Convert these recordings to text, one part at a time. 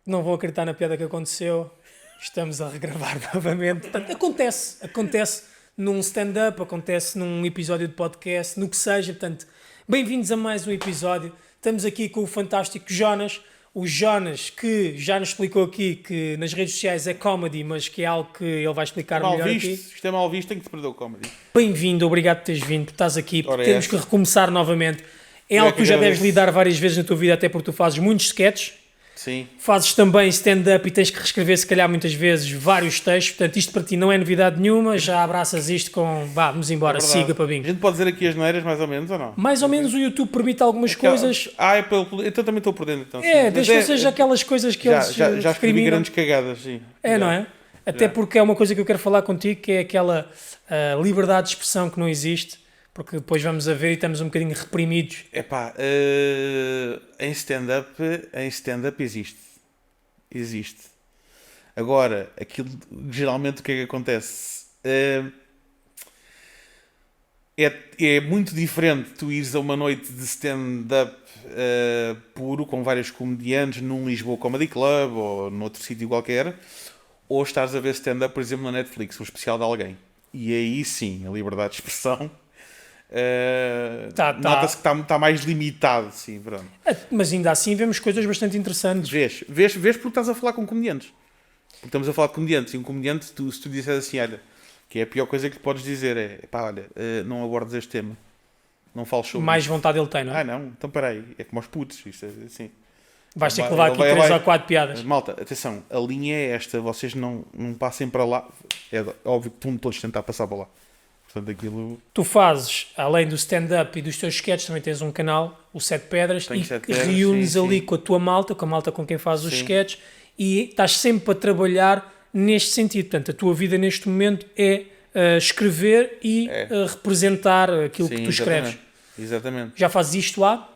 Não vão acreditar na piada que aconteceu. Estamos a regravar novamente. Portanto, acontece num stand-up, acontece num episódio de podcast, no que seja. Portanto, bem-vindos a mais um episódio. Estamos aqui com o fantástico Jonas. O Jonas, que já nos explicou aqui que nas redes sociais é comedy, mas que é algo que ele vai explicar melhor aqui. Isto é mal visto, tenho que te perder o comedy. Bem-vindo, obrigado por teres vindo, por estás aqui, porque Ora, temos que recomeçar novamente. É algo que tu já deves lidar várias vezes na tua vida, até porque tu fazes muitos sketches. Sim. Fazes também stand-up e tens que reescrever, se calhar, muitas vezes, vários textos. Portanto, isto para ti não é novidade nenhuma. Já abraças isto com... Vá, vamos embora, siga para A bingo. gente pode dizer aqui as neiras, mais ou menos, ou não? Mais ou menos o YouTube permite algumas coisas. Eu também estou por dentro. Então, Desde que seja aquelas coisas que eles já escrevi recriminam. grandes cagadas, sim. Não é? Até porque é uma coisa que eu quero falar contigo, que é aquela liberdade de expressão que não existe, porque depois vamos a ver e estamos um bocadinho reprimidos. Em stand-up existe. Agora, aquilo, geralmente o que é que acontece? É muito diferente tu ires a uma noite de stand-up puro, com vários comediantes, num Lisboa Comedy Club ou noutro sítio qualquer, ou estares a ver stand-up, por exemplo, na Netflix, um especial de alguém. E aí sim, a liberdade de expressão nota-se que está mais limitado, sim, pronto. Mas ainda assim vemos coisas bastante interessantes. Vês porque estás a falar com comediantes. Porque estamos a falar de comediantes, e um comediante, se tu disseres assim, olha, que é a pior coisa que lhe podes dizer é, olha, não abordes este tema, não fales sobre Mais isto. vontade ele tem, não é? Não, então peraí, é como aos putos, isto é assim. Vais ter que levar aqui 3 ou 4 piadas. Malta, atenção, a linha é esta, vocês não passem para lá, é óbvio que vão todos tentar passar para lá. Portanto, aquilo... Tu fazes, além do stand-up e dos teus sketches, também tens um canal, o Sete Pedras, Tenho e Sete Pedras, reúnes sim, ali sim. com a malta com quem fazes os Sim. sketches, e estás sempre a trabalhar neste sentido. Portanto, a tua vida neste momento é escrever e representar aquilo que tu escreves. Exatamente. Já fazes isto há?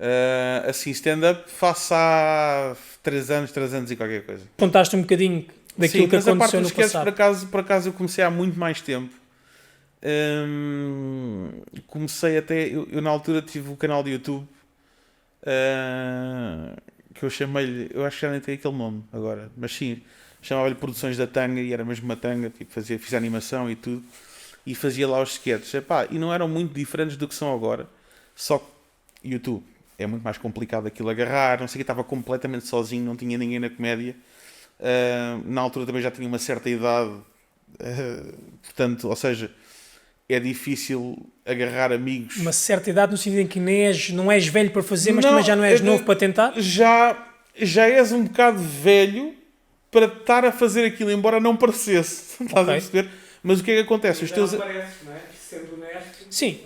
Assim, stand-up faço há 3 anos e qualquer coisa. Contaste um bocadinho daquilo que mas a parte aconteceu dos no sketches, passado. por acaso eu comecei há muito mais tempo. Comecei até... Eu na altura tive o canal de YouTube que eu chamei-lhe... Eu acho que já nem tem aquele nome agora. Mas sim, chamava-lhe Produções da Tanga e era mesmo uma tanga. Tipo, fiz animação e tudo. E fazia lá os sketches. E não eram muito diferentes do que são agora. Só que YouTube é muito mais complicado aquilo agarrar. Não sei o que, estava completamente sozinho. Não tinha ninguém na comédia. Na altura também já tinha uma certa idade. Portanto, ou seja... É difícil agarrar amigos. Uma certa idade no sentido em que não és velho para fazer, mas também já não és novo para tentar? Já és um bocado velho para estar a fazer aquilo, embora não parecesse. Estás a perceber? Mas o que é que acontece? Os teus... Não parece, não é? Sendo honesto. Sim.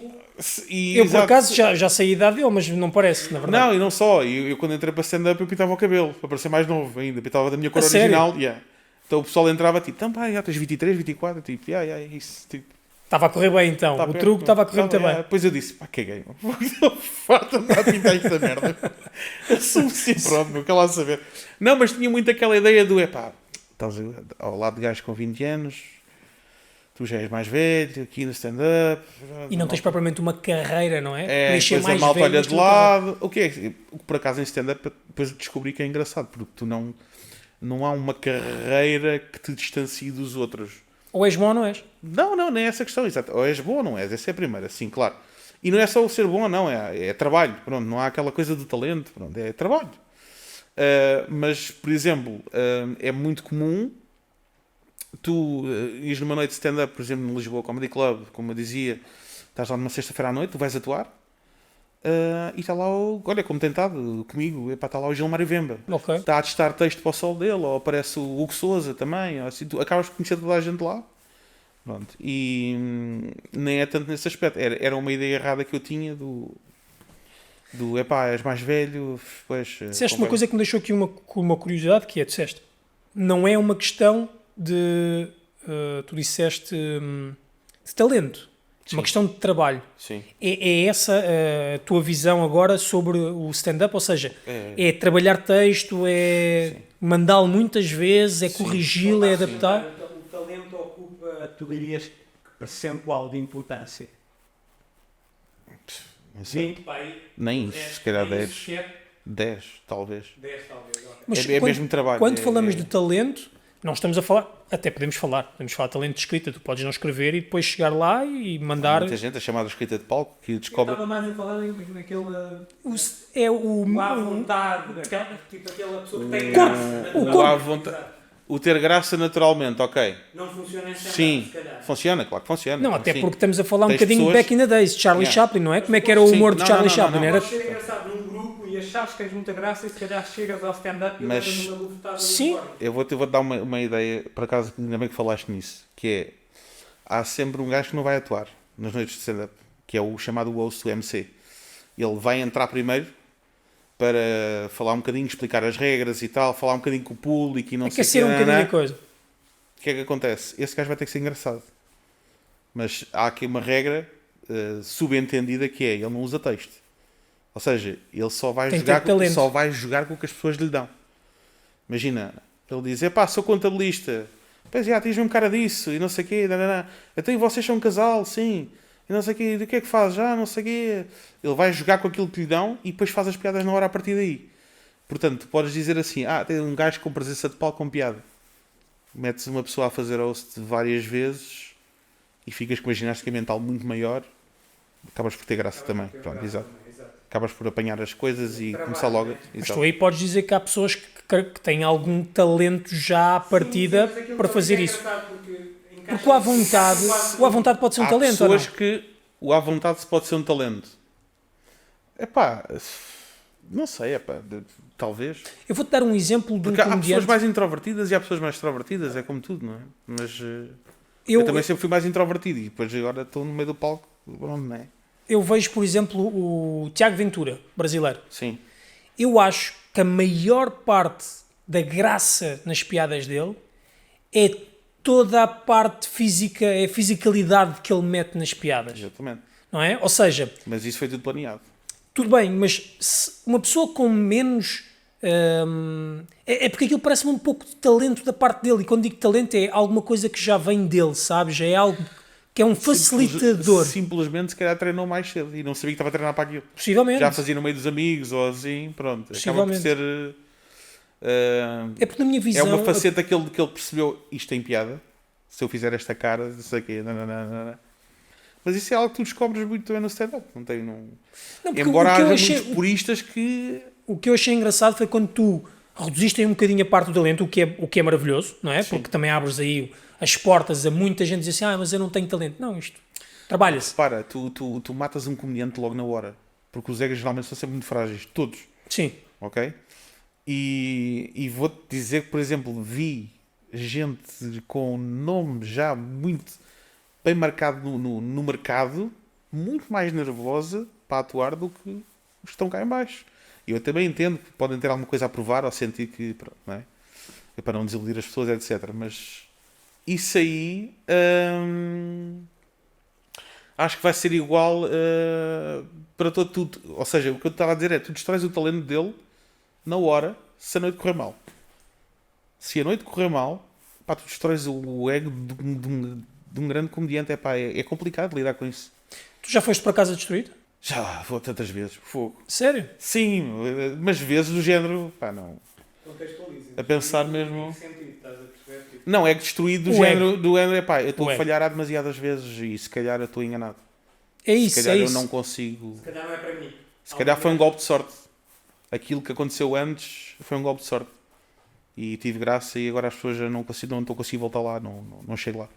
Eu, por acaso, já sei a idade dele, mas não parece, na verdade. Não, e não só. Eu quando entrei para stand-up, eu pintava o cabelo, para parecer mais novo ainda. Pintava da minha cor original. Então o pessoal entrava tipo, já tens 23, 24, tipo, isso, tipo... Estava a correr bem então, o truque estava a correr muito bem. Depois eu disse, caguei, farta-me a pintar esta merda. Assume-se, pronto, meu, quer lá saber. Não, mas tinha muito aquela ideia do, estás ao lado de gajos com 20 anos, tu já és mais velho, aqui no stand-up. E não tens propriamente uma carreira, não é? Depois a malta olha de lado. O que por acaso em stand-up, depois descobri que é engraçado, porque tu não há uma carreira que te distancie dos outros. Ou és bom ou não és? Não, nem é essa questão, exato. Ou és bom ou não és, essa é a primeira, sim, claro. E não é só o ser bom, não, é trabalho, pronto, não há aquela coisa de talento, pronto, é trabalho. Mas, por exemplo, é muito comum tu ires numa noite de stand-up, por exemplo, no Lisboa Comedy Club, como eu dizia, estás lá numa sexta-feira à noite, tu vais atuar, e está lá, olha, como tem estado comigo, está lá o Gilmário Vemba. Okay. Está a testar texto para o sol dele, ou aparece o Hugo Souza também, ou assim, tu acabas por conhecer toda a gente lá. Pronto. E nem é tanto nesse aspecto. Era uma ideia errada que eu tinha do és mais velho, depois... Disseste uma coisa que me deixou aqui uma curiosidade, que é, disseste, não é uma questão de, tu disseste, de talento. Sim. Uma questão de trabalho. Sim. É essa a tua visão agora sobre o stand-up? Ou seja, é trabalhar texto, é mandá-lo muitas vezes, é corrigi-lo, é adaptar? O talento ocupa, tu dirias, que percentual de importância? 20? Nem isso, se calhar 10. 10, talvez. 10 talvez. Ok. Mas É mesmo trabalho. Quando falamos de talento, não estamos a falar, até podemos falar de talento de escrita, tu podes não escrever e depois chegar lá e mandar. Muita gente, a chamada escrita de palco, que Eu descobre. estava mais a falar naquele... É o. à vontade, tipo aquela pessoa que tem Corpo. graça. O natural. corpo. À vontade. O ter graça naturalmente, ok. Não funciona em stand-up, Sim, se calhar. funciona, claro que funciona. Não, claro até que sim. porque estamos a falar um Tens bocadinho pessoas- back in the days, Charlie Yeah. Chaplin, não é? Como é que era o Sim, humor de não, Charlie não, Chaplin? não, Era... Pode ser engraçado num grupo e achares que tens muita graça e se calhar chegas ao stand-up e Mas- levas uma bufetada Sim. do corpo. Eu vou-te dar uma ideia, por acaso, ainda bem que falaste nisso, que é, há sempre um gajo que não vai atuar nas noites de stand-up, que é o chamado host do MC. Ele vai entrar primeiro para falar um bocadinho, explicar as regras e tal, falar um bocadinho com o público e não sei o Aquecer um bocadinho a que. coisa. O que é que acontece? Esse gajo vai ter que ser engraçado. Mas há aqui uma regra subentendida que é, ele não usa texto. Ou seja, ele só vai, Tem que jogar ter talento. só vai jogar com o que as pessoas lhe dão. Imagina, ele diz, epá, sou contabilista. Pois já, tens um cara disso e não sei o quê. Então e vocês são um casal, sim. E não sei o quê. E o que é que faz? Já, não sei o quê. Ele vai jogar com aquilo que lhe dão e depois faz as piadas na hora a partir daí. Portanto, tu podes dizer assim, tem um gajo com presença de palco com piada. Metes uma pessoa a fazer host várias vezes e ficas com uma ginástica mental muito maior, acabas por ter graça também. Pronto, exato. Acabas por apanhar as coisas e começar logo. Mas Exato. tu aí podes dizer que há pessoas que têm algum talento já à partida para fazer isso. Porque o à vontade pode ser um Há talento, ou não? pessoas que o à vontade pode ser um talento. Epá, não sei, talvez. Eu vou-te dar um exemplo de um Porque há pessoas comediante. mais introvertidas e há pessoas mais extrovertidas, é como tudo, não é? Mas eu também sempre fui mais introvertido e depois agora estou no meio do palco, onde não é? Eu vejo, por exemplo, o Tiago Ventura, brasileiro. Sim. Eu acho que a maior parte da graça nas piadas dele é toda a parte física, é a fisicalidade que ele mete nas piadas, Exatamente. não é? Ou seja, Mas isso foi tudo planeado. tudo bem, mas se uma pessoa com menos... é porque aquilo parece-me um pouco de talento da parte dele, e quando digo talento é alguma coisa que já vem dele, sabes? É algo que é um facilitador, Simplesmente, se calhar, treinou mais cedo e não sabia que estava a treinar para aquilo. possivelmente. Já fazia no meio dos amigos ou assim, pronto. Acaba por Possivelmente. ser. É porque na minha É visão... uma faceta que ele percebeu. Isto tem piada. Se eu fizer esta cara, não sei o quê. Não. Mas isso é algo que tu descobres muito também no stand-up. Não tem. Não... Não, porque Embora o que eu haja achei- muitos puristas que. O que eu achei engraçado foi quando tu reduziste aí um bocadinho a parte do talento, o que é maravilhoso, não é? Sim. Porque também abres aí as portas a muita gente dizer assim, mas eu não tenho talento. Não, isto trabalha-se. Repara, tu matas um comediante logo na hora. Porque os egos geralmente são sempre muito frágeis. Todos. Sim. Ok? E vou-te dizer que, por exemplo, vi gente com nome já muito bem marcado no mercado, muito mais nervosa para atuar do que os que estão cá em baixo. Eu também entendo que podem ter alguma coisa a provar ou sentir que, pronto, não é? É para não desiludir as pessoas, etc. Mas isso aí acho que vai ser igual para todo tudo. Ou seja, o que eu estava a dizer é, tu destróis o talento dele na hora, se a noite correr mal. Se a noite correr mal, pá, tu destróis o ego de um grande comediante. É complicado lidar com isso. Tu já foste para casa destruído? Já vou tantas vezes, fogo. Sério? Sim, mas vezes do género, pá, não. Contextualiza. A pensar mesmo. Em que sentido, estás a perceber? Tipo, Não, é que destruído do O género, eu estou O a ego. falhar há demasiadas vezes e se calhar eu estou enganado. É isso, Se calhar é eu isso. não consigo. se calhar não é para mim. Se calhar foi um golpe de sorte. Aquilo que aconteceu antes foi um golpe de sorte. E tive graça e agora as pessoas já não estou conseguindo voltar lá, não chego lá.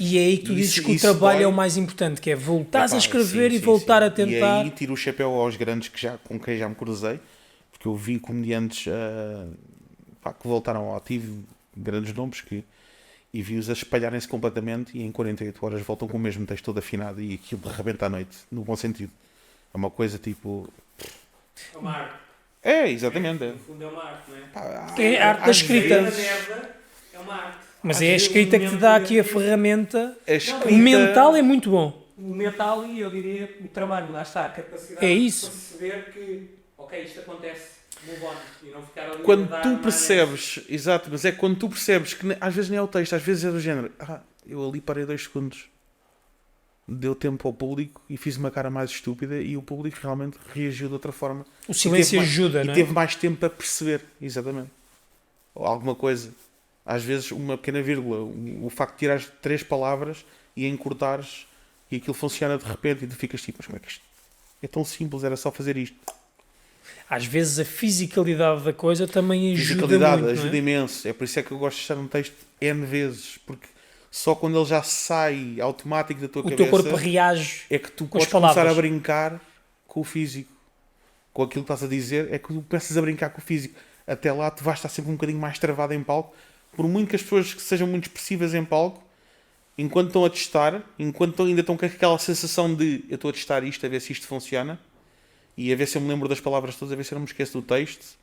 E é aí que tu dizes Isso- que o isso trabalho dói. é o mais importante, que é voltares a Epá, escrever sim, e sim, voltar sim. a tentar. E aí tiro o chapéu aos grandes com quem já me cruzei, porque eu vi comediantes que voltaram ao ativo, grandes nomes, e vi-os a espalharem-se completamente e em 48 horas voltam com o mesmo texto todo afinado e aquilo arrebenta à noite, no bom sentido. É uma coisa tipo... É uma arte. É, exatamente. É. No fundo é uma arte, não é? Pá, É a arte da às escrita. vezes, merda é uma arte. Mas Às é a vezes escrita que te dá aqui a mental- ferramenta. a escrita- O mental é muito bom. O mental e eu diria o trabalho, lá está, a capacidade É isso. de perceber que, ok, isto acontece, move on, e não ficar ali a Quando dar tu uma percebes, exato, mas é quando tu percebes que às vezes nem é o texto, às vezes é do género, eu ali parei 2 segundos. deu tempo ao público e fiz uma cara mais estúpida e o público realmente reagiu de outra forma. O silêncio ajuda, e não é? teve mais tempo para perceber, exatamente. Ou alguma coisa. Às vezes uma pequena vírgula, o facto de tirares 3 palavras e encurtares e aquilo funciona de repente e tu ficas tipo, mas como é que isto é tão simples, era só fazer isto. Às vezes a fisicalidade da coisa também ajuda Fisicalidade muito, ajuda não é? imenso. É por isso é que eu gosto de estar um texto N vezes, porque só quando ele já sai automático da tua O cabeça teu corpo reage é que tu com as podes começar palavras. a brincar com o físico. Com aquilo que estás a dizer, é que tu começas a brincar com o físico. Até lá tu vais estar sempre um bocadinho mais travado em palco. Por muito que as pessoas que sejam muito expressivas em palco, enquanto estão a testar, enquanto ainda estão com aquela sensação de eu estou a testar isto, a ver se isto funciona, e a ver se eu me lembro das palavras todas, a ver se eu não me esqueço do texto,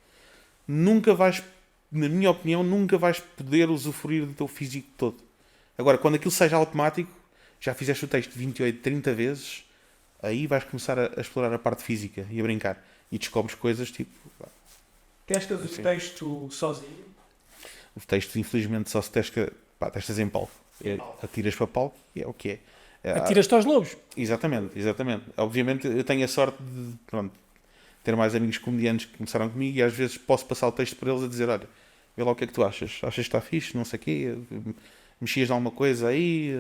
nunca vais, na minha opinião, nunca vais poder usufruir do teu físico todo. Agora, quando aquilo seja automático, já fizeste o texto 28, 30 vezes, aí vais começar a explorar a parte física e a brincar. E descobres coisas tipo... Testas o Sim. texto sozinho? O texto, infelizmente, só se testas em palco. Atiras para palco e é o que é. Atiras-te aos lobos. Exatamente, exatamente. Obviamente eu tenho a sorte de ter mais amigos comediantes que começaram comigo e às vezes posso passar o texto por eles a dizer, olha, vê lá o que é que tu achas. Achas que está fixe? Não sei o quê. Mexias de alguma coisa aí?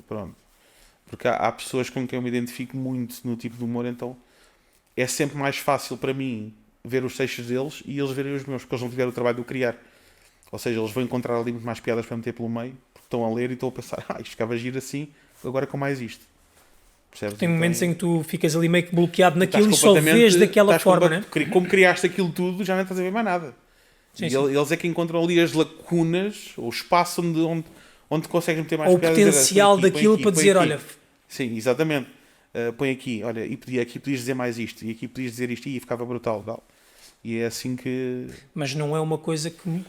Pronto. Porque há pessoas com quem eu me identifico muito no tipo de humor, então é sempre mais fácil para mim ver os textos deles e eles verem os meus, porque eles não tiveram o trabalho de o criar. Ou seja, eles vão encontrar ali muito mais piadas para meter pelo meio, porque estão a ler e estão a pensar, isto ficava giro assim, agora com mais isto. Percebes? Tem Então, momentos em que tu ficas ali meio que bloqueado naquilo e estás só completamente- vês daquela estás forma, né? Como criaste aquilo tudo, já não estás a ver mais nada. Sim, E sim. eles é que encontram ali as lacunas, o espaço onde consegues meter mais Ou o piadas. Dizer, potencial põe aqui, daquilo põe para aqui, dizer, põe aqui. olha, Sim, exatamente. Põe aqui, olha, e aqui podias dizer mais isto, e aqui podias dizer isto, e ficava brutal. Tal. E é assim que... mas não é uma coisa que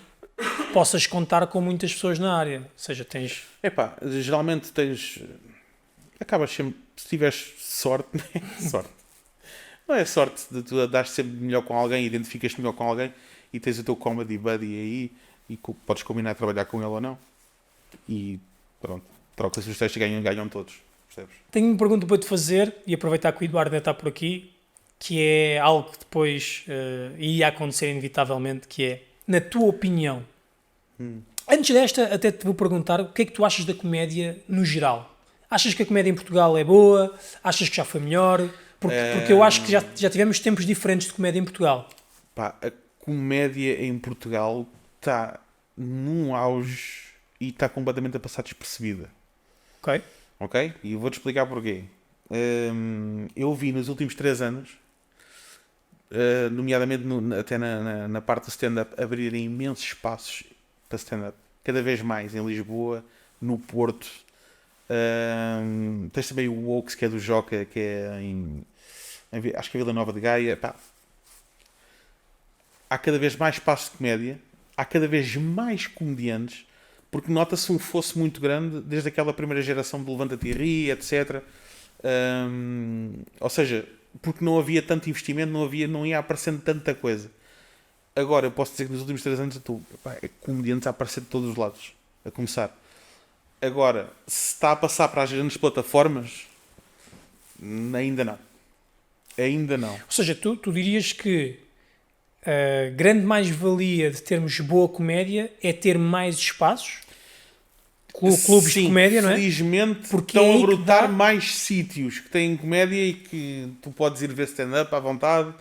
possas contar com muitas pessoas na área. Ou seja, tens... Epá, geralmente tens... Acabas sempre... Se tiveres sorte, né? Sorte. Não é sorte de tu dar sempre melhor com alguém, identificas-te melhor com alguém e tens o teu comedy buddy aí e podes combinar a trabalhar com ele ou não. E pronto, trocas os testes e ganham todos. Percebes? Tenho uma pergunta para te fazer e aproveitar que o Eduardo ainda está por aqui, que é algo que depois ia acontecer inevitavelmente, que é, na tua opinião, antes desta até te vou perguntar o que é que tu achas da comédia no geral? Achas que a comédia em Portugal é boa? Achas que já foi melhor? Porque eu acho que já tivemos tempos diferentes de comédia em Portugal. Pá, a comédia em Portugal está num auge e está completamente a passar despercebida. Ok? Ok? E eu vou-te explicar porquê. Eu vi nos últimos 3 anos, nomeadamente até na parte do stand-up, abrirem imensos espaços para stand-up. Cada vez mais em Lisboa, no Porto. Tens também o Oaks, que é do Joca, que é acho que é Vila Nova de Gaia. Pá. Há cada vez mais espaços de comédia, há cada vez mais comediantes, porque nota-se um fosso muito grande desde aquela primeira geração de Levanta-te e Ri, etc. Ou seja, porque não havia tanto investimento, não ia aparecendo tanta coisa. Agora, eu posso dizer que nos últimos 3 anos comediantes a aparecer de todos os lados, a começar. Agora, se está a passar para as grandes plataformas, ainda não. Ainda não. Ou seja, tu dirias que a grande mais-valia de termos boa comédia é ter mais espaços? Clubes Sim, de comédia, não é? felizmente Porque estão é aí a que brotar dá- mais sítios que têm comédia e que tu podes ir ver stand-up à vontade,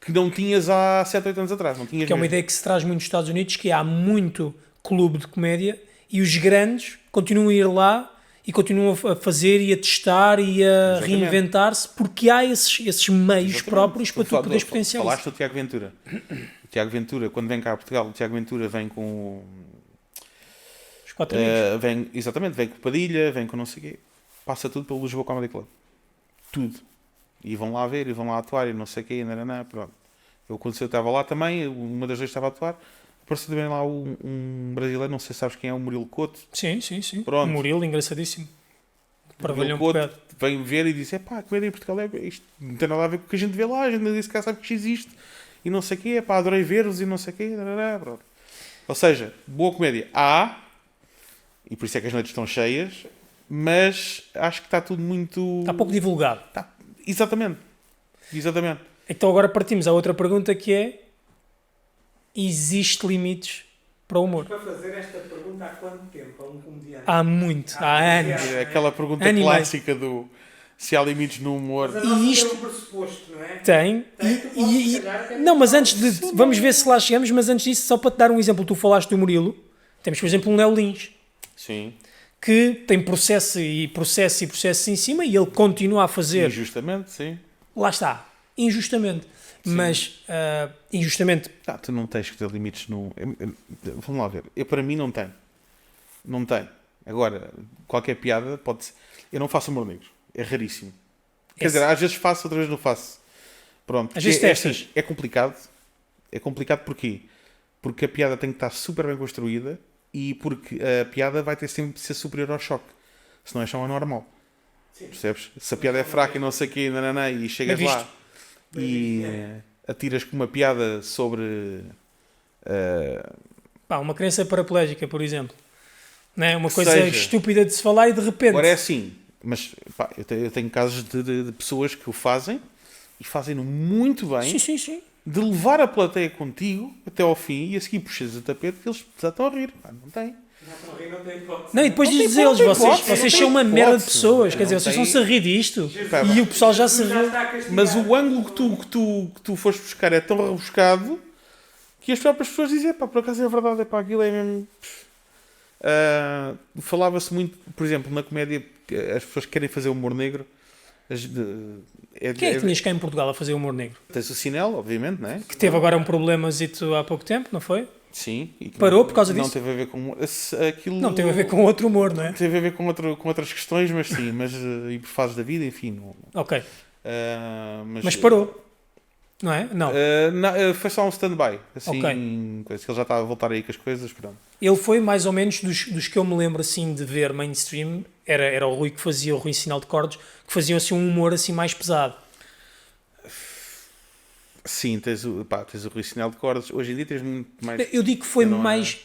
que não tinhas há 7, 8 anos atrás. Não tinhas Que é uma mesmo. ideia que se traz muito nos Estados Unidos, que há muito clube de comédia e os grandes continuam a ir lá e continuam a fazer e a testar e a Exatamente. reinventar-se porque há esses meios Exatamente. próprios para tu poderes potencializar. Falaste do Tiago Ventura. O Tiago Ventura, quando vem cá a Portugal, o Tiago Ventura vem com... Os 4 amigos. Exatamente, vem com Padilha, vem com não sei o quê. Passa tudo pelo Lisboa Comedy Club. Tudo. E vão lá ver, e vão lá atuar, e não sei o quê, pronto. Eu, quando eu estava lá também, uma das vezes estava a atuar, apareceu também lá um brasileiro, não sei se sabes quem é, o Murilo Couto. Sim, sim, sim. Pronto. O Murilo, engraçadíssimo. Para Murilo valhar um Couto bocado. vem ver e diz, pá, a comédia em Portugal isto não tem nada a ver com o que a gente vê lá, a gente disse que sabe que isto existe, e não sei o quê, pá, adorei ver-vos, e não sei o quê, pronto. Ou seja, boa comédia há, e por isso é que as noites estão cheias, mas acho que está tudo muito... Está pouco divulgado. Exatamente. Então agora partimos à outra pergunta que é: existe limites para o humor? Para fazer esta pergunta há quanto tempo a um comediante? Há muito, há anos. É aquela pergunta Animais. clássica do se há limites no humor. Mas a nossa isto- tem um pressuposto, não é? Tem. Tu podes, se calhar, até Não, mas antes de. Vamos ver se lá chegamos, mas antes disso, só para te dar um exemplo, tu falaste do Murilo. Temos, por exemplo, um Léo Lins, Sim. que tem processo em cima e ele continua a fazer. Injustamente, sim. Lá está. Injustamente. Mas, injustamente. Tu não tens que ter limites no... Vamos lá ver. Para mim não tem. Não tem. Agora, qualquer piada pode ser... Eu não faço humor negro. É raríssimo. Quer dizer, às vezes faço, outras vezes não faço. Pronto. Às vezes testas. Assim, é complicado. É complicado porquê? Porque a piada tem que estar super bem construída e porque a piada vai ter sempre de ser superior ao choque. Senão é só anormal. Percebes? Se a piada é fraca e não sei o quê, nananã, e chegas Bem lá visto. e atiras com uma piada sobre... Pá, uma criança paraplégica, por exemplo. Não é? Uma Que coisa seja. estúpida de se falar e de repente. Agora é assim, mas pá, eu tenho casos de pessoas que o fazem e fazem-no muito bem, Sim. de levar a plateia contigo até ao fim e a seguir puxas o tapete que eles já estão a rir. Pá, não tem. Não tem hipótese. Não, e depois Não tem dizes eles, hipótese, vocês não são tem uma merda de hipótese. pessoas. Quer Não dizer, vocês tem- estão-se a rir disto. Pá, E o pessoal já se Já riu. está castigado. Mas o ângulo que tu foste buscar é tão rebuscado que as próprias pessoas dizem, pá, por acaso é verdade, é pá, aquilo é mesmo... Falava-se muito, por exemplo, na comédia, as pessoas que querem fazer humor negro. Quem é que tinhas cá em Portugal a fazer humor negro? Tens o Sinel, obviamente, não é? Que teve agora um problemazito há pouco tempo, não foi? Sim. E que Parou por causa não disso? teve a ver com... Aquilo Não, teve a ver com outro humor, não é? Teve a ver com outras questões, mas sim, e por fases da vida, enfim. Não, Ok. mas parou. Não é? Não. Foi só um stand-by. Assim, Ok. coisa que ele já estava a voltar aí com as coisas. Pronto. Ele foi mais ou menos dos que eu me lembro assim de ver mainstream. Era o Rui que fazia o Rui Sinal de Cordes, que faziam assim um humor assim mais pesado. Sim, tens o Rui Sinal de Cordes. Hoje em dia tens muito mais. Eu digo que foi não é- mais,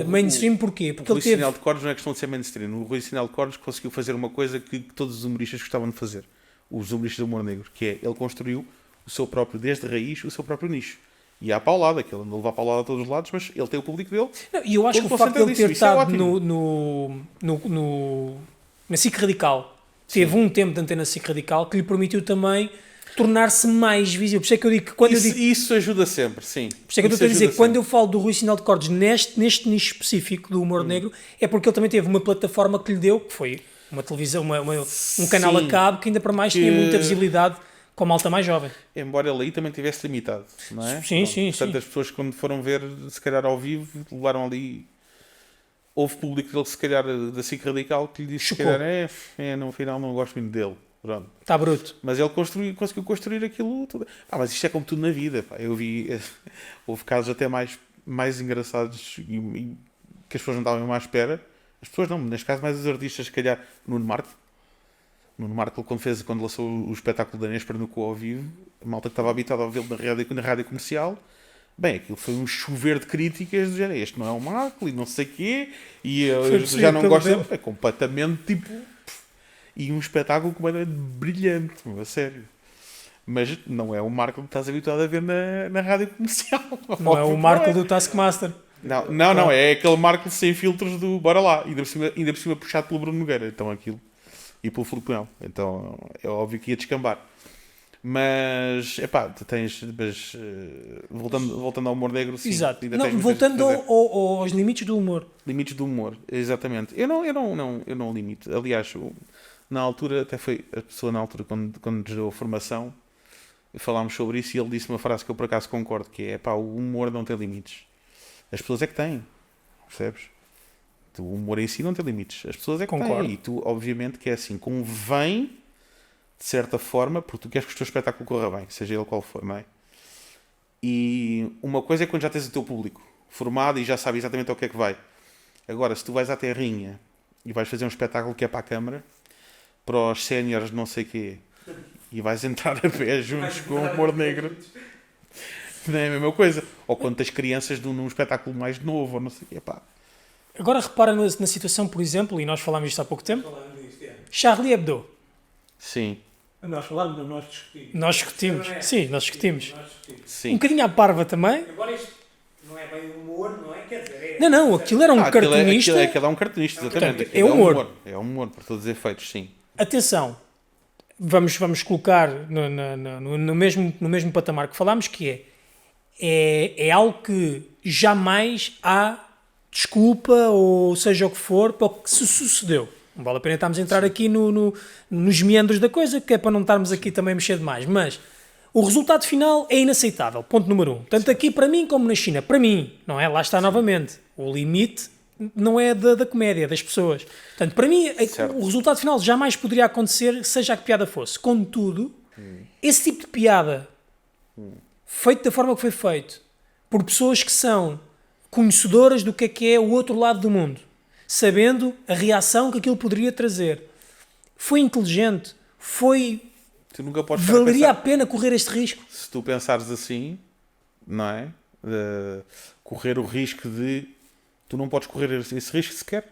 mainstream porquê? Porque O Rui ele teve Sinal de Cordes não é questão de ser mainstream. O Rui Sinal de Cordes conseguiu fazer uma coisa que todos os humoristas gostavam de fazer. Os humoristas do humor negro. Que é, ele construiu o seu próprio, desde raiz, o seu próprio nicho. E há paulada, que ele andou a levar paulada a todos os lados, mas ele tem o público dele. Não, e eu acho que Todo o facto de ele ter concentradíssimo, isso é estado ótimo. na SIC Radical, teve um tempo de antena SIC Radical que lhe permitiu também tornar-se mais visível. Por isso é que eu digo que quando eu digo, Isso ajuda sempre, sim. por isso é que eu Isso estou a dizer, ajuda quando sempre. eu falo do Rui Sinal de Cordes neste nicho específico do humor negro, é porque ele também teve uma plataforma que lhe deu, que foi uma televisão, um canal Sim, a cabo que ainda para mais tinha que- muita visibilidade com a malta mais jovem. Embora ele aí também tivesse limitado, não é? Sim, sim, Portanto, sim. as pessoas quando foram ver, se calhar ao vivo, levaram ali... Houve público dele, se calhar, da SIC Radical, que lhe disse, se Chocou. calhar, no final não gosto muito dele. Pronto. Está bruto. Mas ele conseguiu construir aquilo tudo. Mas isto é como tudo na vida. Pá. Eu vi... Houve casos até mais engraçados e que as pessoas não estavam mesmo à espera. As pessoas não, neste caso mais os artistas, se calhar, Nuno Marco, quando lançou o espetáculo da Nespera no ao vivo, a malta que estava habitada a vê-lo na rádio comercial, bem, aquilo foi um chover de críticas do género, este não é o Marco e não sei o quê, e eu já não gosto dele. É completamente tipo... E um espetáculo completamente brilhante, a sério. Mas não é o Marco que estás habituado a ver na rádio comercial. Não é o Marco do Taskmaster. Não, é aquele Marco sem filtros do Bora Lá, ainda por cima puxado pelo Bruno Nogueira, então aquilo. E pelo Filipe Neto. Então é óbvio que ia descambar. Mas, voltando ao humor negro, sim. Exato. ainda Não, tens muitas voltando coisas a fazer. aos limites do humor. Limites do humor, exatamente. Eu não limito. Aliás, na altura, até foi a pessoa na altura, quando nos deu a formação, falámos sobre isso e ele disse uma frase que eu por acaso concordo, que é, o humor não tem limites. As pessoas é que têm. Percebes? O humor em si não tem limites. As pessoas é que Concordo. têm. E tu, obviamente, que é assim, convém, de certa forma, porque tu queres que o teu espetáculo corra bem, seja ele qual for, não é? E uma coisa é quando já tens o teu público formado e já sabes exatamente ao que é que vai. Agora, se tu vais à terrinha e vais fazer um espetáculo que é para a câmara, para os séniores não sei quê, e vais entrar a pé juntos com o humor negro, não é a mesma coisa. Ou quando tens crianças num espetáculo mais novo, ou não sei o quê, pá. Agora repara na situação, por exemplo, e nós falámos isto há pouco tempo, Charlie Hebdo. Sim, Nós falamos, nós discutimos. Nós discutimos. Sim, nós discutimos. Um sim. bocadinho à parva também. Agora isto não é bem humor, não é? Quer dizer, Não, aquilo era um cartunista. Aquilo é um cartunista, exatamente. Portanto, Aquilo é humor. É humor, por todos os efeitos, sim. Atenção, vamos colocar no mesmo patamar que falámos, que é algo que jamais há desculpa, ou seja o que for, para o que se sucedeu. Não vale a pena estarmos a entrar aqui nos meandros da coisa, que é para não estarmos aqui também a mexer demais. Mas o resultado final é inaceitável. Ponto número 1. Tanto aqui para mim como na China. Para mim, não é? Lá está novamente. O limite não é da comédia, das pessoas. Portanto, para mim, o resultado final jamais poderia acontecer, seja a que piada fosse. Contudo, esse tipo de piada, feito da forma que foi feito, por pessoas que são conhecedoras do que é o outro lado do mundo, sabendo a reação que aquilo poderia trazer, foi inteligente, Tu nunca podes valeria a pena correr este risco. Se tu pensares assim, não é? Correr o risco de... Tu não podes correr esse risco sequer.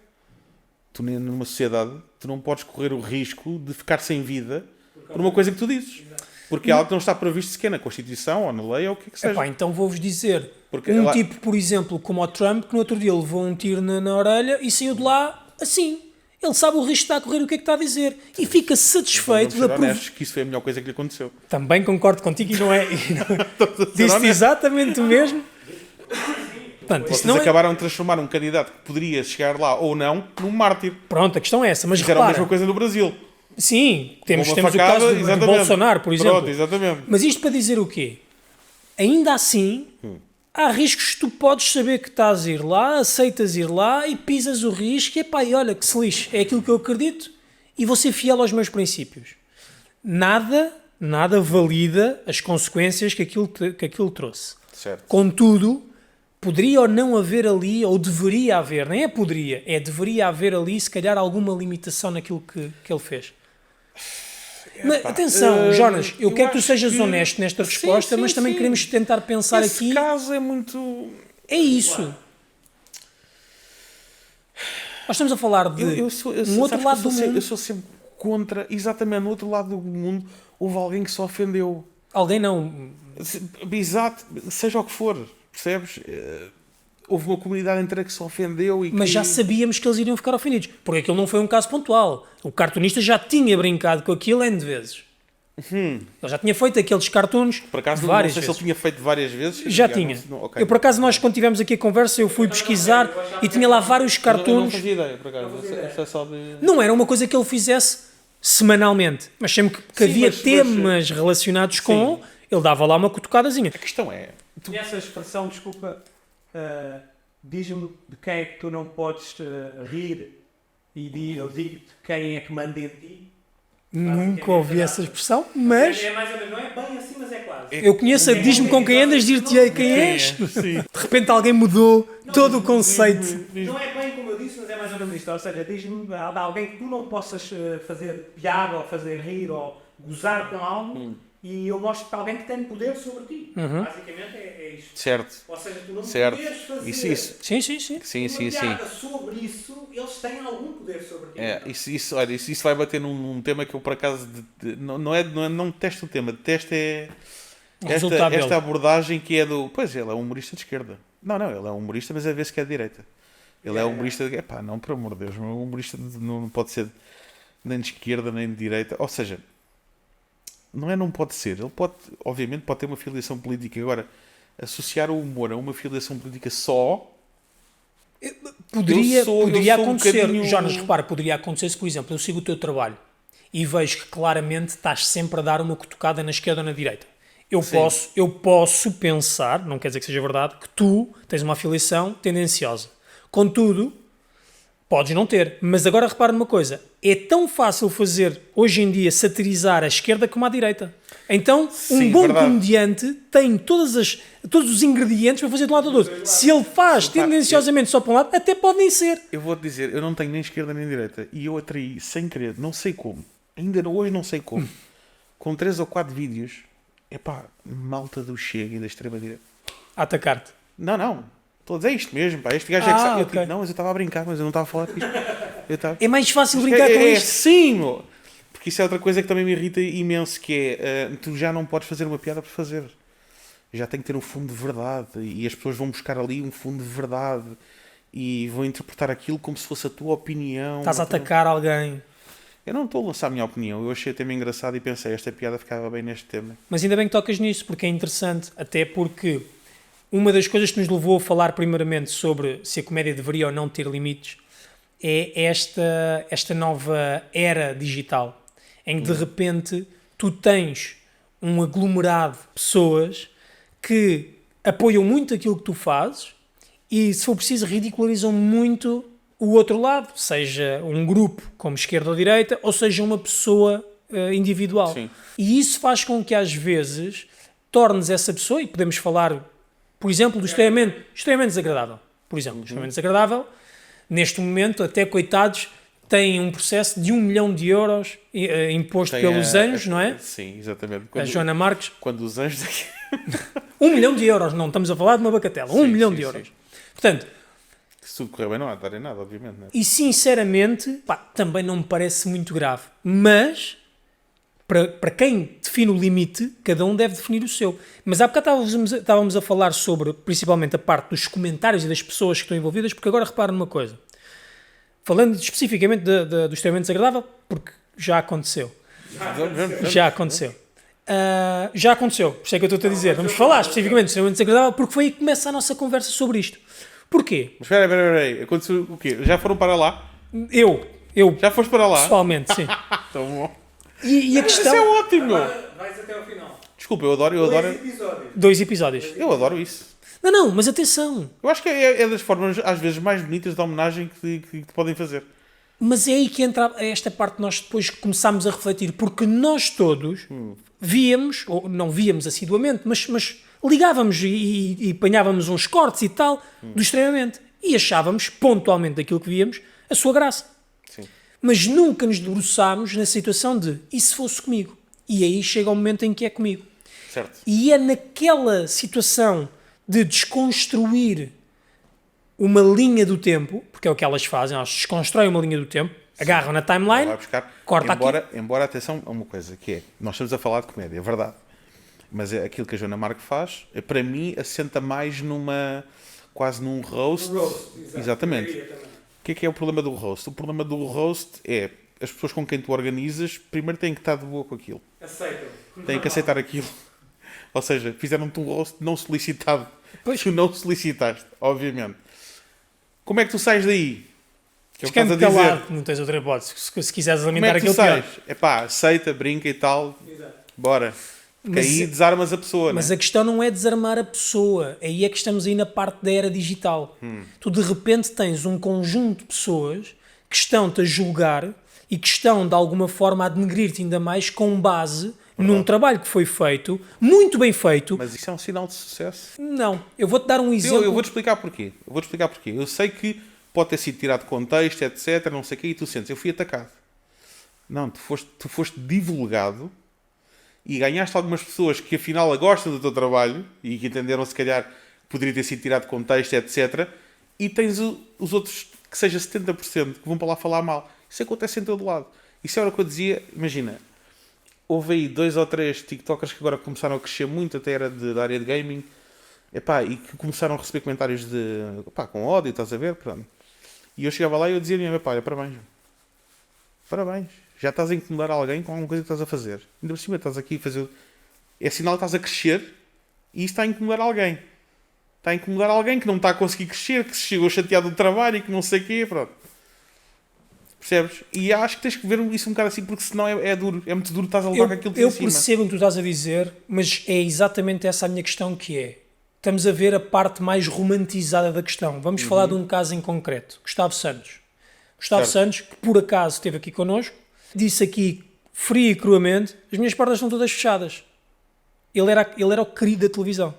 Tu, numa sociedade, tu não podes correr o risco de ficar sem vida por uma coisa que tu dizes. Porque é algo que não está previsto sequer na Constituição ou na lei ou o que é que seja. Epá, então vou-vos dizer, Porque tipo, por exemplo, como o Trump, que no outro dia levou um tiro na orelha e saiu de lá assim. Ele sabe o risco que está a correr, o que é que está a dizer. E fica satisfeito Vamos ser honestos, que isso foi a melhor coisa que lhe aconteceu. Também concordo contigo e não é... Disse exatamente o mesmo. Portanto, isso Vocês não é... acabaram de transformar um candidato que poderia chegar lá ou não num mártir. Pronto, a questão é essa, mas Fizeram a repara... mesma coisa no Brasil. Sim, temos Uma o facada, caso do Bolsonaro, por exemplo. Pronto, exatamente. Mas isto para dizer o quê? Ainda assim, há riscos que tu podes saber que estás a ir lá, aceitas ir lá e pisas o risco e epá, e olha que se lixe, é aquilo que eu acredito e vou ser fiel aos meus princípios. Nada valida as consequências que aquilo trouxe. Certo. Contudo, poderia ou não haver ali, ou deveria haver, nem é poderia, é deveria haver ali se calhar alguma limitação naquilo que ele fez. Mas, atenção, Jonas, eu quero que tu sejas honesto nesta resposta, mas também queremos tentar pensar Esse aqui... caso é muito... É isso. Nós estamos a falar de um outro lado do mundo. Eu sou sempre contra, exatamente, no outro lado do mundo houve alguém que se ofendeu. Alguém não... Exato, seja o que for, percebes? Houve uma comunidade inteira que se ofendeu e Mas já sabíamos que eles iriam ficar ofendidos. Porque aquilo não foi um caso pontual. O cartunista já tinha brincado com aquilo N de vezes. Ele já tinha feito aqueles cartoons Por acaso, várias não sei vezes. se ele tinha feito várias vezes. Já tinha. Okay. Eu, por acaso, nós quando tivemos aqui a conversa, eu fui pesquisar e tinha lá vários Eu não cartoons. fazia ideia, por acaso. É só de... Não era uma coisa que ele fizesse semanalmente, mas sempre que Sim, havia mas- temas relacionados com, ele dava lá uma cutucadazinha. A questão é... E essa expressão, desculpa, diz-me de quem é que tu não podes rir e eu digo-te quem é que manda em ti. Nunca ouvi essa expressão, mas É mais ou menos, não é bem assim, mas é quase. eu conheço a diz-me com quem andas, dir-te-ei quem és. De repente alguém mudou todo o conceito. Não é bem como eu disse, mas é mais ou menos isto. Ou seja, diz-me de alguém que tu não possas fazer piada ou fazer rir ou gozar com algo e eu mostro-te alguém que tem poder sobre ti. Basicamente é isto. Certo. Ou seja, tu não Certo. podes fazer Isso. Sim. uma piada sobre isso, eles têm algum poder sobre ti. É, olha, isso vai bater num tema que eu por acaso não detesto o tema, detesto esta abordagem que é do. Pois ele é um humorista de esquerda. Não, ele é um humorista, mas a vez que é de direita. Ele é um humorista de. Epá, não, por amor de Deus, um humorista não pode ser nem de esquerda nem de direita. Ou seja, não pode ser. Ele pode, obviamente, pode ter uma filiação política. Agora, associar o humor a uma filiação política só. Poderia um acontecer, bocadinho... Jonas, repara, poderia acontecer se, por exemplo, eu sigo o teu trabalho e vejo que claramente estás sempre a dar uma cutucada na esquerda ou na direita. Eu posso pensar, não quer dizer que seja verdade, que tu tens uma afiliação tendenciosa. Contudo, podes não ter. Mas agora repara numa coisa. É tão fácil fazer, hoje em dia, satirizar a esquerda como a direita. Então, um bom comediante tem todos os ingredientes para fazer de um lado ou do outro. Se ele faz tendenciosamente só para um lado, até pode nem ser. Eu vou-te dizer, eu não tenho nem esquerda nem direita. E eu atraí, sem querer, não sei como. Ainda hoje não sei como. Com 3 ou 4 vídeos. Epá, malta do Chega e da extrema-direita. A atacar-te. Não. Todos, é isto mesmo, pá, este gajo é que sabe. Eu, ok. tipo, não, mas eu estava a brincar, mas eu não estava a falar disto. É mais fácil brincar com isto. Sim, meu. Porque isso é outra coisa que também me irrita imenso, que é, tu já não podes fazer uma piada por fazer. Já tem que ter um fundo de verdade, e as pessoas vão buscar ali um fundo de verdade, e vão interpretar aquilo como se fosse a tua opinião. Estás a atacar alguém. Eu não estou a lançar a minha opinião, eu achei o tema engraçado e pensei, esta piada ficava bem neste tema. Mas ainda bem que tocas nisso, porque é interessante, até porque uma das coisas que nos levou a falar primeiramente sobre se a comédia deveria ou não ter limites é esta nova era digital, em que de repente tu tens um aglomerado de pessoas que apoiam muito aquilo que tu fazes e, se for preciso, ridicularizam muito o outro lado, seja um grupo como esquerda ou direita, ou seja uma pessoa individual. Sim. E isso faz com que às vezes tornes essa pessoa, e podemos falar, por exemplo, do extremamente desagradável. Por exemplo, extremamente desagradável, neste momento, até coitados, têm um processo de 1 milhão de euros imposto pelos anjos, não é? Sim, exatamente. A Joana Marques. Quando os anjos daqui... 1 milhão de euros, não estamos a falar de uma bagatela. 1 milhão sim, de euros. sim. Portanto, Se tudo correr bem, não há de dar em nada, obviamente. Não é? e sinceramente, pá, também não me parece muito grave. Mas, para quem define o limite, cada um deve definir o seu. Mas há bocado estávamos a falar sobre, principalmente, a parte dos comentários e das pessoas que estão envolvidas, porque agora repara numa coisa. Falando especificamente do extremamente desagradável, porque já aconteceu. Já aconteceu. Já aconteceu, por isso é que eu estou-te a dizer. Vamos falar especificamente do extremamente desagradável, porque foi aí que começa a nossa conversa sobre isto. Porquê? Mas espera aí. Aconteceu o quê? Já foram para lá? Eu Já foste para lá? pessoalmente, sim. Tão bom. E a Isso é questão... ótimo! Vais até ao final. Desculpa, eu adoro 2 episódios. eu adoro isso. Não, mas atenção. Eu acho que é das formas, às vezes, mais bonitas de homenagem que te podem fazer. Mas é aí que entra esta parte que nós depois começámos a refletir, porque nós todos víamos, ou não víamos assiduamente, mas ligávamos e apanhávamos uns cortes e tal, do extremamente. E achávamos, pontualmente daquilo que víamos, a sua graça. Sim. Mas nunca nos debruçámos na situação de, e se fosse comigo? E aí chega o momento em que é comigo. Certo. E é naquela situação de desconstruir uma linha do tempo, porque é o que elas fazem, elas desconstroem uma linha do tempo, agarram na timeline, Vai buscar. corta aqui. Embora, atenção a uma coisa, que é, nós estamos a falar de comédia, é verdade. Mas é aquilo que a Joana Marque faz, para mim, assenta mais quase num roast. Exatamente. O que é o problema do roast? O problema do roast é as pessoas com quem tu organizas, primeiro têm que estar de boa com aquilo. Aceitam. Têm que aceitar aquilo. Ou seja, fizeram-te um roast não solicitado. Pois. Tu não solicitaste, obviamente. Como é que tu sais daí? Que é o que estás a Escante dizer. calado, não tens outra hipótese. Se quiseres Como alimentar é que tu aquele pior. sais? É pá, aceita, brinca e tal. Bora. Porque Mas- aí desarmas a pessoa, Mas né? a questão não é desarmar a pessoa. Aí é que estamos aí na parte da era digital. Tu de repente tens um conjunto de pessoas que estão-te a julgar e que estão de alguma forma a denegrir-te ainda mais com base num trabalho que foi feito, muito bem feito. Mas isso é um sinal de sucesso. Não, eu vou-te dar um exemplo. Eu vou-te explicar porquê. Eu sei que pode ter sido tirado de contexto, etc, não sei o quê, e tu sentes, eu fui atacado. Não, tu foste divulgado e ganhaste algumas pessoas que afinal gostam do teu trabalho e que entenderam se calhar que poderia ter sido tirado de contexto, etc. E tens os outros, que seja 70%, que vão para lá falar mal. Isso acontece em todo lado. Isso era o que eu dizia, imagina, houve aí 2 ou 3 TikTokers que agora começaram a crescer muito, até era da área de gaming, epá, e que começaram a receber comentários com ódio, estás a ver? Pronto. E eu chegava lá e eu dizia-lhe, olha, parabéns, já estás a incomodar alguém com alguma coisa que estás a fazer. Ainda por cima estás aqui a fazer... É sinal que estás a crescer e isso está a incomodar alguém. Está a incomodar alguém que não está a conseguir crescer, que se chegou chateado do trabalho e que não sei o quê, pronto. Percebes? E acho que tens que ver isso um bocado assim, porque senão é duro. É muito duro, estás a levar com aquilo Eu em cima. percebo o que tu estás a dizer, mas é exatamente essa a minha questão, que é, estamos a ver a parte mais romantizada da questão. Vamos falar de um caso em concreto. Gustavo Santos. Gustavo Certo. Santos, que por acaso esteve aqui connosco, disse aqui, frio e cruamente, as minhas portas estão todas fechadas. Ele era o querido da televisão.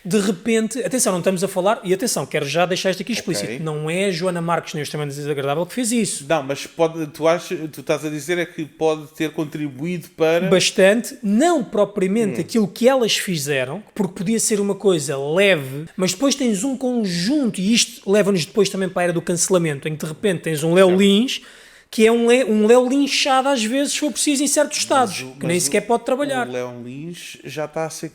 de repente, atenção, não estamos a falar, e atenção, quero já deixar isto aqui explícito, Ok. não é a Joana Marques nem o Extremamente Desagradável que fez isso. Não, mas tu estás a dizer é que pode ter contribuído para... Bastante, não propriamente aquilo que elas fizeram, porque podia ser uma coisa leve, mas depois tens um conjunto, e isto leva-nos depois também para a era do cancelamento, em que de repente tens um Léo Lins, que é um Léo linchado às vezes, se for preciso, em certos estados, que nem sequer pode trabalhar. O Léo Lins já está a ser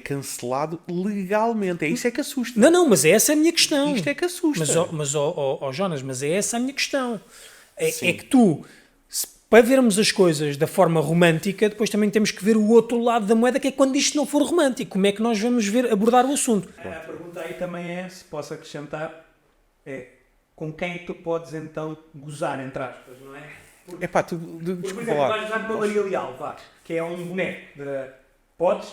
cancelado legalmente. É isso é que assusta. Não, mas essa é a minha questão. Isto é que assusta. Mas Jonas, mas é essa a minha questão. Sim. É que tu, para vermos as coisas da forma romântica, depois também temos que ver o outro lado da moeda, que é quando isto não for romântico. Como é que nós vamos abordar o assunto? A pergunta aí também é, se posso acrescentar, é com quem tu podes então gozar, entre aspas, não é? Porque, Epá, por desculpa exemplo, lá. vais usar para Maria Leal, vá, que é um boneco. Podes,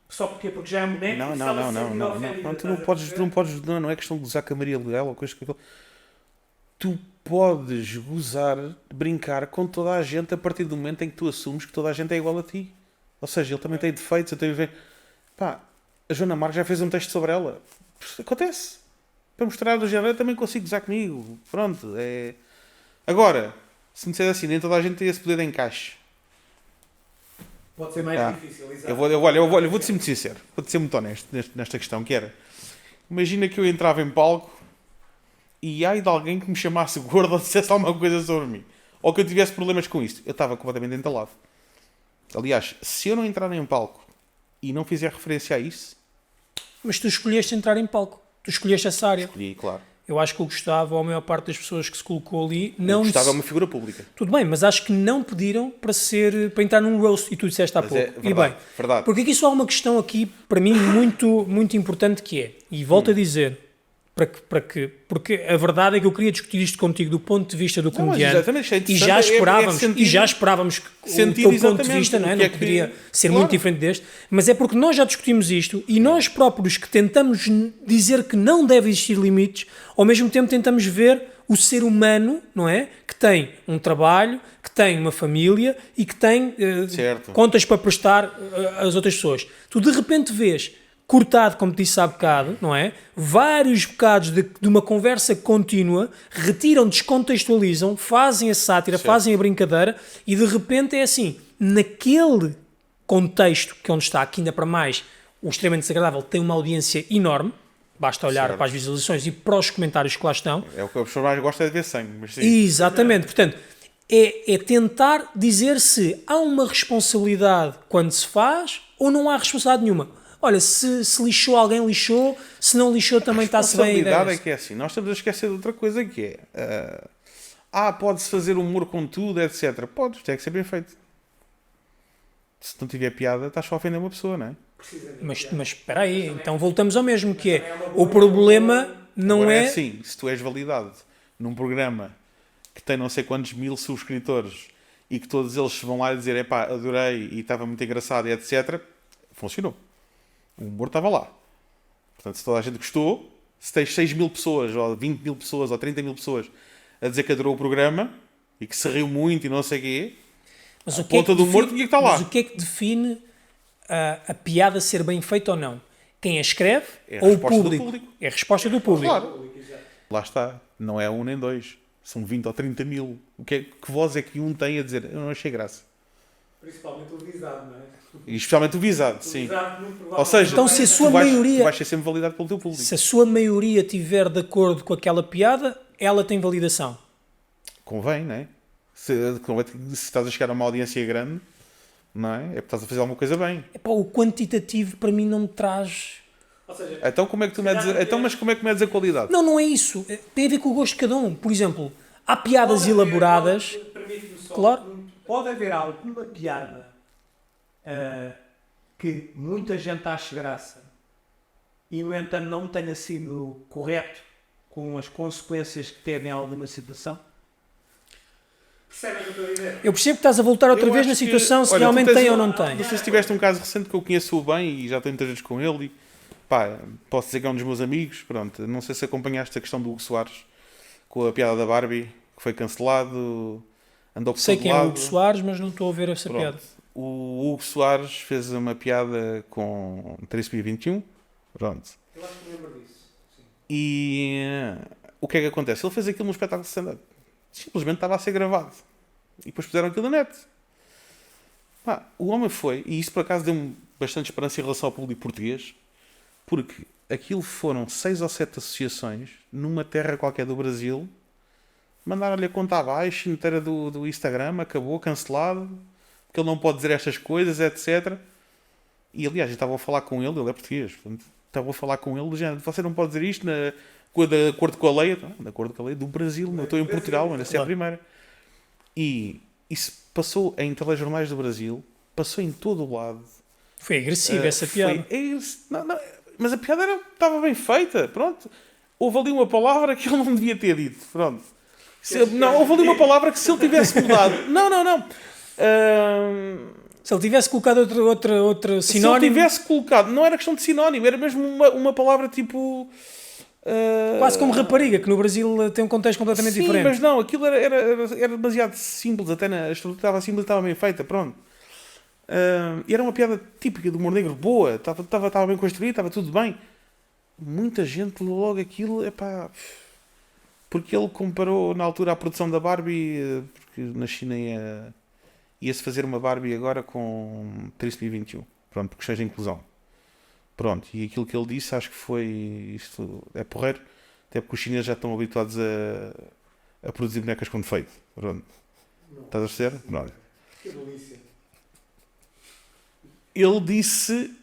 só porque já é um boneco. Não, se não, ela não, se não, sentir não, ofendida, não. Tu estás não a podes, perceber? não é questão de gozar com a Maria Leal ou coisa que tu podes gozar, brincar com toda a gente a partir do momento em que tu assumes que toda a gente é igual a ti. Ou seja, ele também tem defeitos, eu tenho a ver. Pá, a Joana Marques já fez um texto sobre ela. Acontece. Para mostrar do género, eu também consigo gozar comigo. Pronto, é. Agora, se me disser assim, nem toda a gente tem esse poder de encaixe. Pode ser mais Ah, difícil, exato. Eu vou-te ser muito sincero, vou-te ser muito honesto nesta questão, que era, imagina que eu entrava em palco e ai de alguém que me chamasse gordo ou dissesse alguma coisa sobre mim, ou que eu tivesse problemas com isto, eu estava completamente entalado. Aliás, se eu não entrar em palco e não fizer referência a isso, Mas tu escolheste entrar em palco. Tu escolheste essa área. escolhi, claro, Eu acho que o Gustavo, ou a maior parte das pessoas que se colocou ali, não... Gustavo é uma figura pública. Tudo bem, mas acho que não pediram para entrar num roast, e tu disseste há Mas pouco. é E verdade, bem, verdade. porque aqui só há uma questão aqui, para mim, muito importante que é, e volto a dizer, porque a verdade é que eu queria discutir isto contigo do ponto de vista do Não, mas comediante, exatamente, isto é e interessante, já esperávamos que o sentir teu ponto de exatamente vista não, é? o que Não é que- poderia ser Claro. muito diferente deste, mas é porque nós já discutimos isto e nós próprios que tentamos dizer que não deve existir limites, ao mesmo tempo tentamos ver o ser humano, não é? Que tem um trabalho, que tem uma família e que tem Certo. contas para prestar às outras pessoas. Tu de repente vês cortado, como te disse há bocado, não é? Vários bocados de uma conversa contínua, retiram, descontextualizam, fazem a sátira, Certo. fazem a brincadeira e de repente é assim, naquele contexto que onde está, que ainda para mais o Extremamente Desagradável tem uma audiência enorme, basta olhar Certo. para as visualizações e para os comentários que lá estão. É o que a pessoa mais gosta é de ver sangue, mas sim. Exatamente, portanto, é tentar dizer se há uma responsabilidade quando se faz ou não há responsabilidade nenhuma. Olha, se lixou alguém, lixou, se não lixou também está-se bem. A responsabilidade é que é assim, nós estamos a esquecer de outra coisa que é pode-se fazer humor com tudo, etc. Podes, tem que ser bem feito. Se não tiver piada, estás só a ofender uma pessoa, não é? Mas espera aí, então voltamos ao mesmo, que é, o problema não Agora é... assim, se tu és validado num programa que tem não sei quantos mil subscritores e que todos eles vão lá dizer, epá, adorei e estava muito engraçado, e etc., funcionou. O humor estava lá. Portanto, se toda a gente gostou, se tens 6 mil pessoas, ou 20 mil pessoas, ou 30 mil pessoas a dizer que adorou o programa e que se riu muito e não sei o quê, Mas a ponta do humor tinha que estar lá. Mas o que é que define a piada ser bem feita ou não? Quem a escreve É a ou o resposta do público? público. É a resposta do público. Claro. Lá está. Não é um nem dois. São 20 ou 30 mil. Que voz é que um tem a dizer? Eu não achei graça. Principalmente o visado, não é? E especialmente o visado, sim. Visado, muito Ou seja, Então, se a sua tu vais, maioria- tu vais ser sempre validado pelo teu público. Se a sua maioria estiver de acordo com aquela piada, ela tem validação. Convém, não é? Se estás a chegar a uma audiência grande, não é? É porque estás a fazer alguma coisa bem. Epá, o quantitativo para mim não me traz... Ou seja, Então como é que tu medes mas como é que medes a qualidade? Não é isso. Tem a ver com o gosto de cada um. Por exemplo, há piadas elaboradas... permite-me só, Claro. pode haver alguma piada que muita gente ache graça e, no entanto, não tenha sido correto com as consequências que teve em alguma situação? Percebem o que eu estou a dizer? Eu percebo que estás a voltar outra Eu vez na acho que- situação, se olha, realmente tu tens tem um- ou não tem. Não sei se tiveste um caso recente que eu conheço bem e já tenho muitas vezes com ele e pá, posso dizer que é um dos meus amigos, pronto. Não sei se acompanhaste a questão do Hugo Soares com a piada da Barbie, que foi cancelado, andou por Sei todo quem é o lado. Hugo Soares, mas não estou a ver essa Pronto. piada. O Hugo Soares fez uma piada com 3 21, Pronto. Eu acho que me lembro disso. Sim. E o que é que acontece? Ele fez aquilo num espetáculo de stand-up. Simplesmente estava a ser gravado. E depois puseram aquilo na net. Pá, o homem foi, e isso por acaso deu-me bastante esperança em relação ao público português, porque aquilo foram 6 ou 7 associações numa terra qualquer do Brasil, mandaram-lhe a conta abaixo, inteira do Instagram, acabou, cancelado, porque ele não pode dizer estas coisas, etc. E aliás, eu estava a falar com ele é português, portanto, estava a falar com ele do género, você não pode dizer isto de acordo com a lei, de acordo com a lei do Brasil, eu estou em Portugal, mas essa é a primeira. E isso passou em telejornais do Brasil, passou em todo o lado. Foi agressiva essa piada. Não, mas a piada estava bem feita, pronto. Houve ali uma palavra que ele não devia ter dito, pronto. Houve ali uma palavra que se ele tivesse mudado... Não. Se ele tivesse colocado outro sinónimo... Se ele tivesse colocado... Não era questão de sinónimo, era mesmo uma palavra tipo... Quase como rapariga, que no Brasil tem um contexto completamente diferente. Sim, mas não, aquilo era demasiado simples, até a estrutura estava simples, estava bem feita, pronto. E era uma piada típica do humor negro, boa, estava bem construída, estava tudo bem. Muita gente logo aquilo, epá, porque ele comparou na altura a produção da Barbie, porque na China ia-se fazer uma Barbie agora com Trisomia 21, pronto, porque seja inclusão. Pronto, e aquilo que ele disse, acho que foi, isto é porreiro, até porque os chineses já estão habituados a produzir bonecas com defeito. Pronto. Estás a perceber? Pronto. Que delícia. Ele disse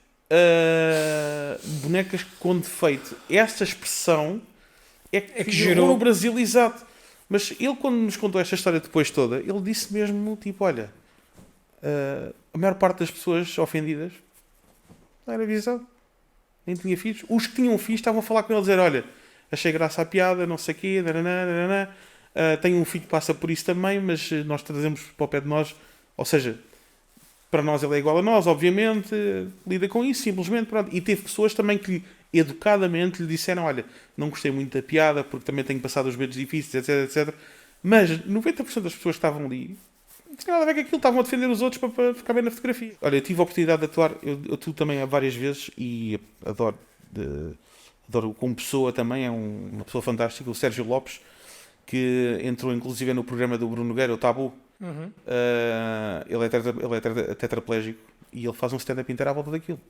bonecas com defeito. Esta expressão é que gerou no Brasil, exato. Mas ele, quando nos contou esta história depois toda, ele disse mesmo, tipo, olha, a maior parte das pessoas ofendidas não era avisado. Nem tinha filhos. Os que tinham filhos estavam a falar com ele, dizer, olha, achei graça à piada, não sei o quê, tenho um filho que passa por isso também, mas nós trazemos para o pé de nós, ou seja, para nós ele é igual a nós, obviamente, lida com isso, simplesmente, pronto. E teve pessoas também que educadamente lhe disseram, olha, não gostei muito da piada, porque também tenho passado os momentos difíceis, etc. Mas 90% das pessoas que estavam ali não tinha nada a ver com aquilo, estavam a defender os outros para ficar bem na fotografia. Olha, eu tive a oportunidade de atuar, eu atuo também há várias vezes e adoro como pessoa também, é uma pessoa fantástica, o Sérgio Lopes, que entrou inclusive no programa do Bruno Nogueira, o Tabu. Uhum. Ele é tetraplégico e ele faz um stand-up inteiro à volta daquilo.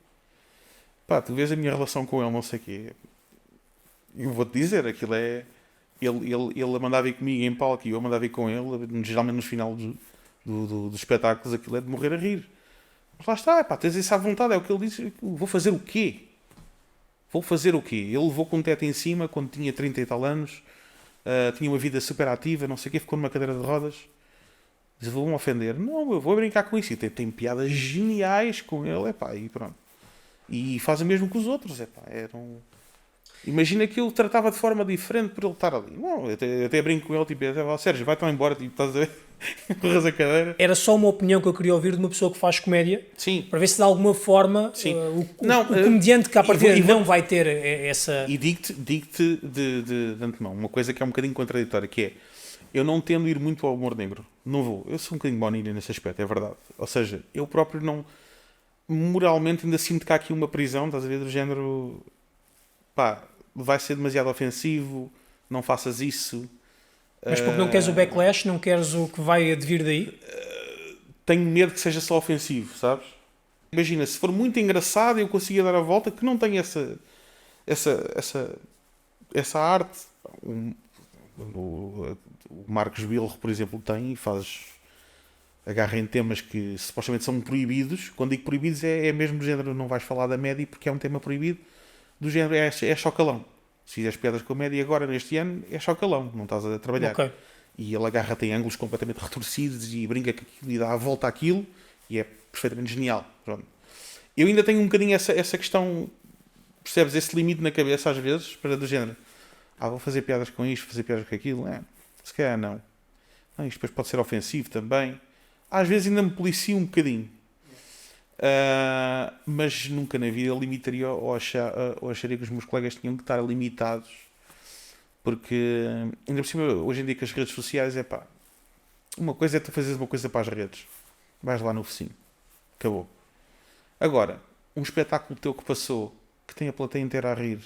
Pá, tu vês a minha relação com ele, não sei o quê. Eu vou-te dizer, aquilo é... Ele mandava ir comigo em palco e eu mandava ir com ele, geralmente no final dos espetáculos, aquilo é de morrer a rir. Mas lá está, pá, tens isso à vontade, é o que ele disse. Vou fazer o quê? Ele levou com um teto em cima quando tinha 30 e tal anos, tinha uma vida super ativa, não sei o quê, ficou numa cadeira de rodas. Diz, vou-me ofender. Não, eu vou brincar com isso. E tem piadas geniais com ele, epá, e pronto. E faz o mesmo que os outros, epá, Imagina que eu o tratava de forma diferente por ele estar ali. Não, eu até brinco com ele, tipo, Sérgio, vai-te embora, tipo, estás a ver? Corres a cadeira. Era só uma opinião que eu queria ouvir de uma pessoa que faz comédia. Sim. Para ver se de alguma forma o comediante que à partida não vai ter essa... E digo-te de antemão uma coisa que é um bocadinho contraditória, que é, eu não tendo a ir muito ao humor negro. Não vou. Eu sou um bocadinho baunilha nesse aspecto, é verdade. Ou seja, eu próprio não... Moralmente ainda sinto que há aqui uma prisão, estás a ver, do género... Pá, vai ser demasiado ofensivo, não faças isso. Mas porque não queres o backlash, não queres o que vai advir daí? Tenho medo que seja só ofensivo, sabes? Imagina, se for muito engraçado e eu conseguir dar a volta, que não tenho essa arte. O Marcos Bilro, por exemplo, tem e agarra em temas que supostamente são proibidos. Quando digo proibidos é mesmo do género, não vais falar da média porque é um tema proibido. Do género é chocalão. Se fizeres piadas com a média agora, neste ano, é chocalão, não estás a trabalhar. Okay. E ele agarra-te em ângulos completamente retorcidos e brinca com aquilo e dá a volta àquilo e é perfeitamente genial. Pronto. Eu ainda tenho um bocadinho essa questão, percebes, esse limite na cabeça às vezes, para do género, vou fazer piadas com isto, fazer piadas com aquilo, se calhar não. Isto depois pode ser ofensivo também. Às vezes ainda me policio um bocadinho. Mas nunca na vida limitaria ou acharia que os meus colegas tinham que estar limitados, porque ainda por cima hoje em dia com as redes sociais uma coisa é tu fazeres uma coisa para as redes, vais lá no focinho, acabou. Agora, um espetáculo teu que passou que tem a plateia inteira a rir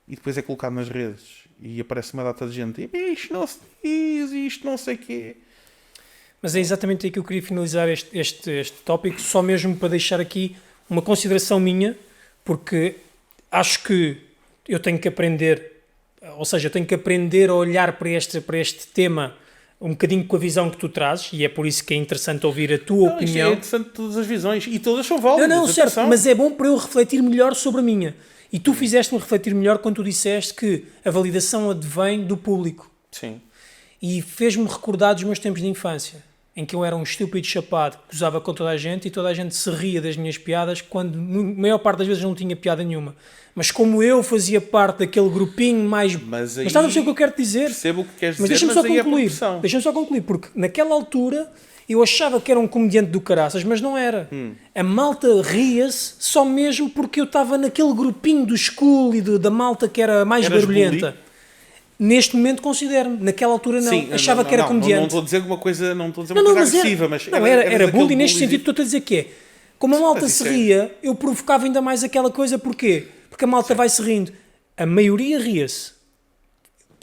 e depois é colocado nas redes e aparece uma data de gente e isto não se diz, isto não sei o quê. Mas é exatamente aí que eu queria finalizar este tópico, só mesmo para deixar aqui uma consideração minha, porque acho que eu tenho que aprender, ou seja, eu tenho que aprender a olhar para este tema um bocadinho com a visão que tu trazes, e é por isso que é interessante ouvir a tua opinião. É interessante todas as visões, e todas são válidas. Não, certo, mas é bom para eu refletir melhor sobre a minha. E tu fizeste-me refletir melhor quando tu disseste que a validação advém do público. Sim. E fez-me recordar dos meus tempos de infância, em que eu era um estúpido chapado que gozava com toda a gente e toda a gente se ria das minhas piadas, quando a maior parte das vezes não tinha piada nenhuma. Mas como eu fazia parte daquele grupinho mais... Mas estás a perceber o que eu quero dizer? Percebo o que queres mas dizer, deixa-me só concluir, porque naquela altura eu achava que era um comediante do caraças, mas não era. A malta ria-se só mesmo porque eu estava naquele grupinho do school e da malta que era mais barulhenta. Bully? Neste momento considero-me, naquela altura não. Sim, achava que era comediante. Não estou a dizer uma coisa, agressiva, mas era bullying neste sentido que estou a dizer que é. Como a malta se ria, eu provocava ainda mais aquela coisa, porquê? Porque a malta vai se rindo. A maioria ria-se.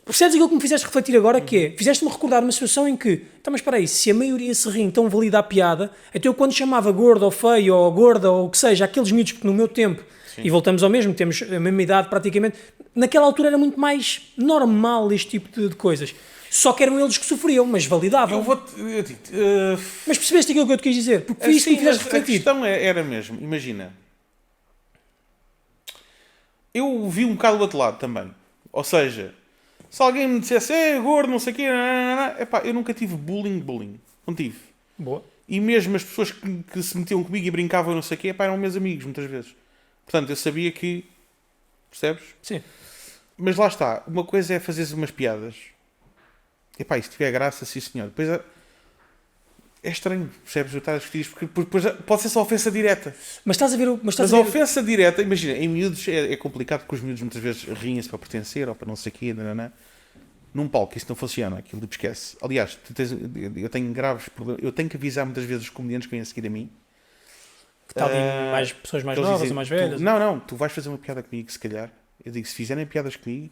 Percebes aquilo que me fizeste refletir agora, que é, fizeste-me recordar uma situação em que, então, mas espera aí, se a maioria se ri, então valida a piada, até eu quando chamava gordo ou feio ou gorda ou o que seja, aqueles miúdos que no meu tempo, e voltamos ao mesmo, temos a mesma idade praticamente, naquela altura era muito mais normal este tipo de coisas. Só que eram eles que sofriam, mas validavam. Mas percebeste aquilo que eu te quis dizer? Porque foi isso que me fizeste refletir. A questão era mesmo, imagina, eu vi um bocado do outro lado também, ou seja, se alguém me dissesse, gordo, não sei o quê, epá, eu nunca tive bullying, não tive. Boa. E mesmo as pessoas que se metiam comigo e brincavam, não sei o quê, epá, eram meus amigos, muitas vezes. Portanto, eu sabia que, percebes? Sim. Mas lá está, uma coisa é fazeres umas piadas. Epá, e se tiver graça, sim senhor. Depois é estranho, percebes? Eu estar a discutir isto, porque depois pode ser só ofensa direta. Mas estás a ver... Mas a ofensa direta, imagina, em miúdos é complicado porque os miúdos muitas vezes riem-se para pertencer ou para não sei o quê, num palco isso não funciona, aquilo tipo esquece. Aliás, eu tenho graves problemas, eu tenho que avisar muitas vezes os comediantes que vêm a seguir a mim. Que tal mais pessoas mais novas ou mais velhas? Tu vais fazer uma piada comigo, se calhar. Eu digo, se fizerem piadas comigo,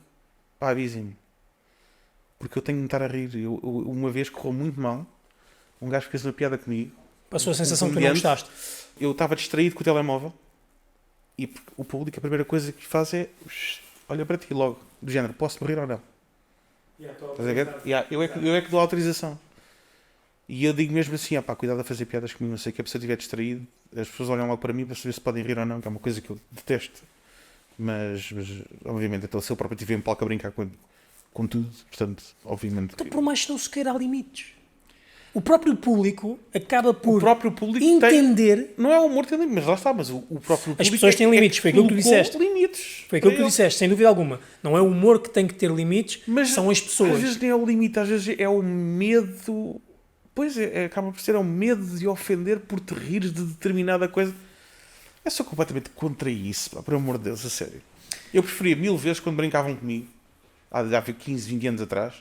pá, avisem-me. Porque eu tenho de estar a rir. Uma vez correu muito mal, um gajo fez uma piada comigo. Passou a sensação que tu não gostaste. Eu estava distraído com o telemóvel e o público, a primeira coisa que faz é olha para ti logo, do género, posso rir ou não? Estás a ver? Eu é que dou a autorização. E eu digo mesmo assim, pá, cuidado a fazer piadas comigo, não sei o que, se eu estiver distraído, as pessoas olham logo para mim para saber se podem rir ou não, que é uma coisa que eu detesto. Mas obviamente, então, se eu próprio estiver em palco a brincar com tudo, portanto, obviamente... Então, por mais que não se queira, há limites. O próprio público acaba por entender... Não é o humor que tem limites, mas lá está, mas o próprio público... As pessoas têm limites, foi aquilo que tu disseste. Limites. Foi aquilo que tu disseste, sem dúvida alguma. Não é o humor que tem que ter limites, mas são as pessoas. Às vezes nem é o limite, às vezes é o medo... Pois acaba por ser o medo de ofender por te rires de determinada coisa. Eu sou completamente contra isso, pá, por amor de Deus, a sério. Eu preferia 1000 vezes quando brincavam comigo, há 15, 20 anos atrás,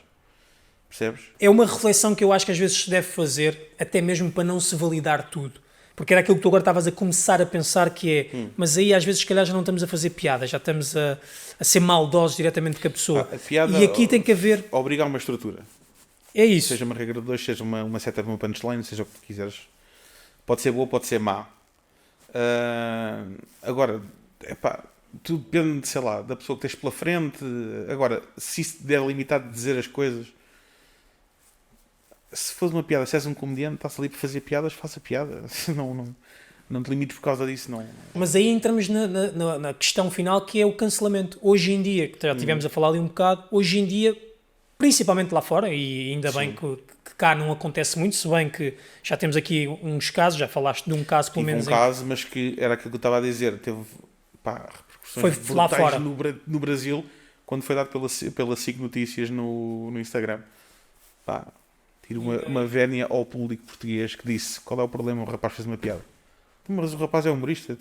percebes? É uma reflexão que eu acho que às vezes se deve fazer, até mesmo para não se validar tudo. Porque era aquilo que tu agora estavas a começar a pensar que é, mas aí às vezes se calhar já não estamos a fazer piadas, já estamos a ser maldosos diretamente com a pessoa. A piada e aqui tem que haver... Obrigar uma estrutura. É isso. Seja uma regra de 2, seja uma seta de uma punchline, seja o que quiseres. Pode ser boa, pode ser má. Agora, tudo depende, sei lá, da pessoa que tens pela frente. Agora, se isso der limitado de dizer as coisas, se fores uma piada, se és um comediante, estás ali para fazer piadas, faça piada. Não te limites por causa disso, não. Mas aí entramos na questão final, que é o cancelamento. Hoje em dia, que já estivemos a falar ali um bocado, hoje em dia, principalmente lá fora, e ainda bem que cá não acontece muito, se bem que já temos aqui uns casos, já falaste de um caso pelo menos. Um caso, mas que era aquilo que eu estava a dizer, teve repercussões foi lá fora no Brasil, quando foi dado pela SIC Notícias no Instagram. Tiro uma vénia ao público português que disse: qual é o problema? O rapaz fez uma piada. Mas o rapaz é humorista,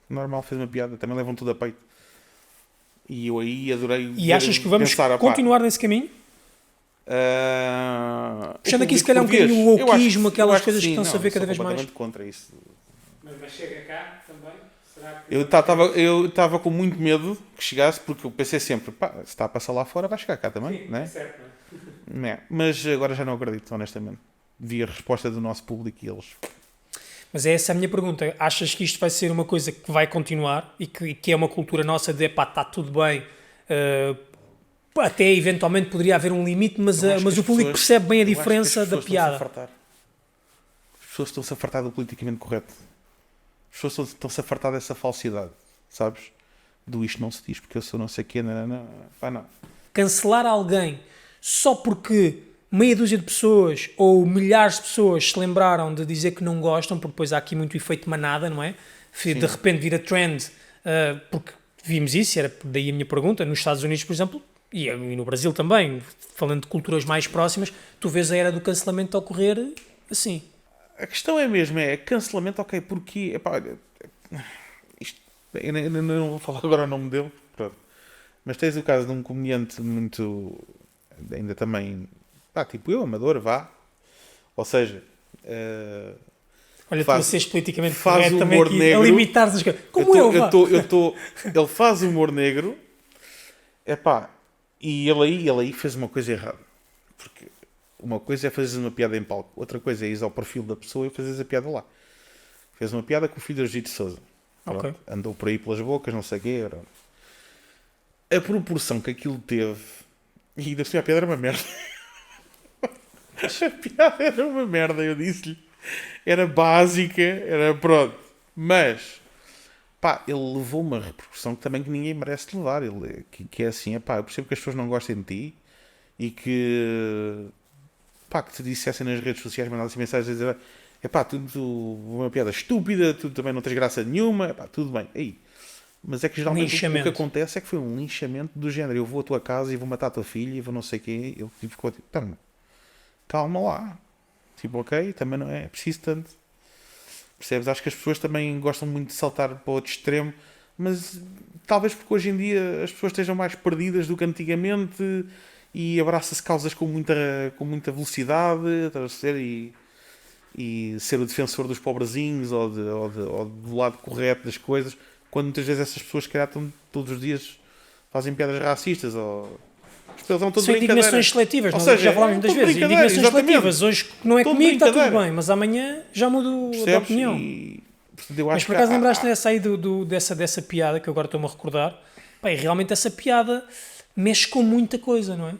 normal, fez uma piada, também levam tudo a peito. E eu aí adorei. E achas que vamos continuar nesse caminho? Puxando aqui se calhar um bocadinho o wokeismo, aquelas coisas que estão-se a ver cada vez mais. Contra isso. Mas chega cá também? Eu estava com muito medo que chegasse, porque eu pensei sempre, pá, se está a passar lá fora, vai chegar cá também, Sim, não é? certo, não é? Não é? Mas agora já não acredito, honestamente. Vi a resposta do nosso público e eles... Mas é essa a minha pergunta. Achas que isto vai ser uma coisa que vai continuar e que é uma cultura nossa de, pá, está tudo bem, até eventualmente poderia haver um limite, mas Eu acho o que as público pessoas- percebe bem a eu acho que as diferença da pessoas estão-se a piada. fartar. As pessoas estão-se a fartar do politicamente correto. As pessoas estão-se a fartar dessa falsidade, sabes? Do isto não se diz porque eu sou não sei quê, não. Pá, não. Cancelar alguém só porque meia dúzia de pessoas ou milhares de pessoas se lembraram de dizer que não gostam, porque depois há aqui muito efeito manada, não é? De repente vira trend, porque vimos isso, era daí a minha pergunta, nos Estados Unidos, por exemplo, e no Brasil também, falando de culturas mais próximas, tu vês a era do cancelamento ocorrer assim. A questão é mesmo, é cancelamento, ok, porque... Epá, olha, isto, eu não vou falar agora o nome dele, pronto. Mas tens o caso de um comediante muito... Ainda também... Pá, tipo eu, amador, vá. Ou seja... Olha, tu a seres politicamente faz correto também humor aqui, negro. a limitar as coisas. Como vá? Ele faz humor negro. Epá, e ele aí fez uma coisa errada. Porque uma coisa é fazer uma piada em palco. Outra coisa é ir ao perfil da pessoa e fazer a piada lá. Fez uma piada com o filho de Agito Sousa. Ok. Andou por aí pelas bocas, não sei o quê. Pronto. A proporção que aquilo teve... E ainda assim a piada era uma merda. A piada era uma merda, eu disse-lhe. Era básica, era pronto. Mas, pá, ele levou uma repercussão que também que ninguém merece levar. Que é assim, pá, eu percebo que as pessoas não gostem de ti e que, pá, que te dissessem nas redes sociais, mandassem mensagens a dizer, pá, tudo uma piada estúpida, tu também não tens graça nenhuma, pá, tudo bem. Aí. Mas é que geralmente o que acontece é que foi um linchamento do género. Eu vou à tua casa e vou matar a tua filha e vou não sei o quê. Ele ficou tipo, calma lá. Tipo, ok, também não é preciso tanto. Percebes? Acho que as pessoas também gostam muito de saltar para o outro extremo, mas talvez porque hoje em dia as pessoas estejam mais perdidas do que antigamente e abraça-se causas com muita velocidade, e ser o defensor dos pobrezinhos ou do lado correto das coisas, quando muitas vezes essas pessoas que estão todos os dias fazem piadas racistas ou... São indignações seletivas, ou seja, já falámos muitas vezes. Indignações seletivas. Hoje não é comigo, está tudo bem, mas amanhã já mudo de opinião. Mas por acaso lembraste dessa aí dessa piada que agora estou-me a recordar? Pá, e realmente essa piada mexe com muita coisa, não é?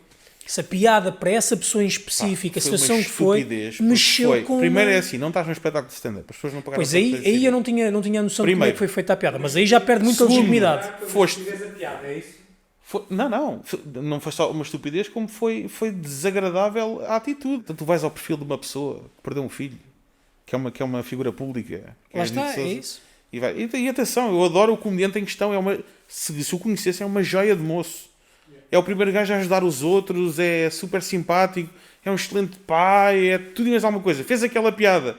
Essa piada para essa pessoa em específico, a situação que foi, mexeu com... Primeiro é assim, não estás num espetáculo de stand-up, as pessoas não pagaram. Pois aí eu não tinha noção de como é que foi feita a piada, mas aí já perde muita legitimidade. Foste a piada, é isso? Não foi só uma estupidez, como foi desagradável a atitude. Então tu vais ao perfil de uma pessoa que perdeu um filho, que é uma figura pública. Lá está, é isso. E atenção, eu adoro o comediante em questão, se o conhecesse, é uma joia de moço. É o primeiro gajo a ajudar os outros, é super simpático, é um excelente pai, é tudo e mais alguma coisa. Fez aquela piada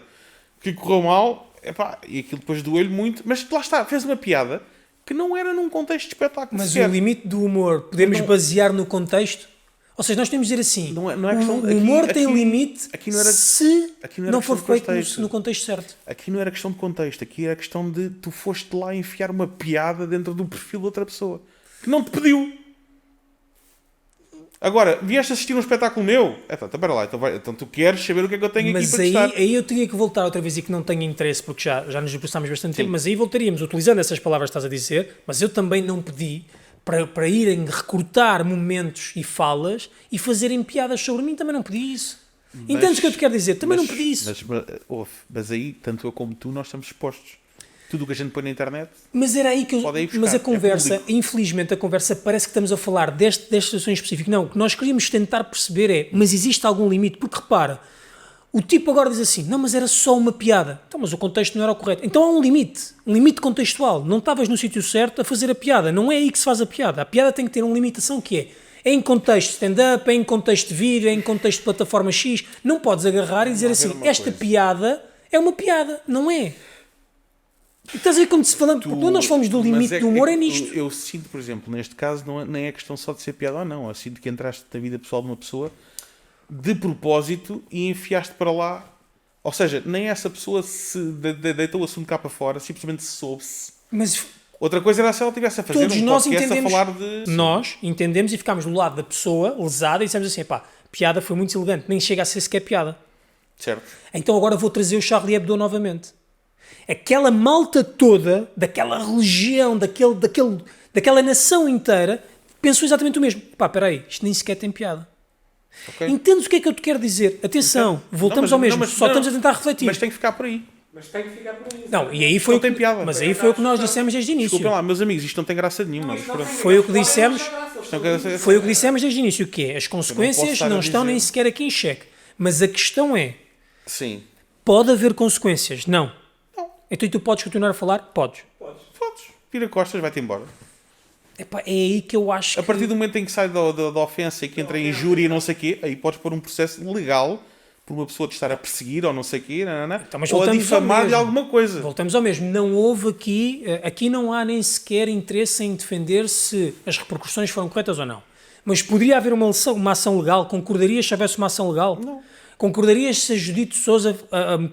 que correu mal, e aquilo depois doeu-lhe muito, mas lá está, fez uma piada que não era num contexto de espetáculo. Mas o limite do humor, podemos basear no contexto? Ou seja, nós temos de dizer assim, não é questão, o humor tem limite se não for feito no contexto certo. Aqui não era questão de contexto, aqui era questão de tu foste lá enfiar uma piada dentro do perfil de outra pessoa que não te pediu. Agora, vieste assistir um espetáculo meu? Espera lá, então tu queres saber o que é que eu tenho aqui para testar. Mas aí eu teria que voltar outra vez e que não tenho interesse, porque já nos debruçámos bastante tempo, mas aí voltaríamos, utilizando essas palavras que estás a dizer, mas eu também não pedi para irem recortar momentos e falas e fazerem piadas sobre mim, também não pedi isso. Entendes o que eu te quero dizer? Também não pedi isso. Mas aí, tanto eu como tu, nós estamos expostos. Tudo o que a gente põe na internet. Mas era aí que eu. Mas a conversa, infelizmente, a conversa parece que estamos a falar desta situação específica. Não, o que nós queríamos tentar perceber mas existe algum limite? Porque repara, o tipo agora diz assim, não, mas era só uma piada. Então, mas o contexto não era o correto. Então há um limite contextual. Não estavas no sítio certo a fazer a piada. Não é aí que se faz a piada. A piada tem que ter uma limitação que é em contexto stand-up, é em contexto de vídeo, é em contexto de plataforma X. Não podes agarrar e dizer assim, esta piada é uma piada. Não é. Estás a ver como se falando, quando nós falamos do limite do humor é nisto. Eu sinto, por exemplo, neste caso, nem é questão só de ser piada ou não. Eu sinto que entraste na vida pessoal de uma pessoa de propósito e enfiaste para lá. Ou seja, nem essa pessoa se deitou o assunto cá para fora, simplesmente soube-se Mas Outra coisa era se ela estivesse a fazer todos um nós podcast entendemos, a falar de... nós entendemos e ficámos do lado da pessoa lesada e dissemos assim, pá, piada foi muito elegante, nem chega a ser sequer piada. Certo. Então agora vou trazer o Charlie Hebdo novamente. Aquela malta toda, daquela religião, daquela nação inteira, pensou exatamente o mesmo. Pá, espera aí, isto nem sequer tem piada. Okay. Entendes o que é que eu te quero dizer? Atenção, voltamos ao mesmo, só estamos a tentar refletir. Mas tem que ficar por aí. Mas tem que ficar por aí. Não, e aí foi Não o que, tem piada. mas aí foi o que nós dissemos desde o início. Desculpem lá, meus amigos, isto não tem graça nenhuma. Mas pronto. Foi o que dissemos. Não Foi o que dissemos desde o início, que é, as consequências estar não a estão dizer. nem sequer aqui em xeque. Mas a questão é, Sim. pode haver consequências? Não. Então e tu podes continuar a falar? Podes. Fodes. Vira costas, vai-te embora. Epá, é aí que eu acho A partir do momento em que sai da ofensa e que entra em injúria e não sei o quê, aí podes pôr um processo legal por uma pessoa te estar a perseguir ou não sei o quê, Então, mas ou a voltamos ao difamar-lhe mesmo. alguma coisa. Voltamos ao mesmo. Não houve aqui não há nem sequer interesse em defender se as repercussões foram corretas ou não. Mas poderia haver uma ação legal? Concordarias se houvesse uma ação legal? Não. Concordarias se a Judite Sousa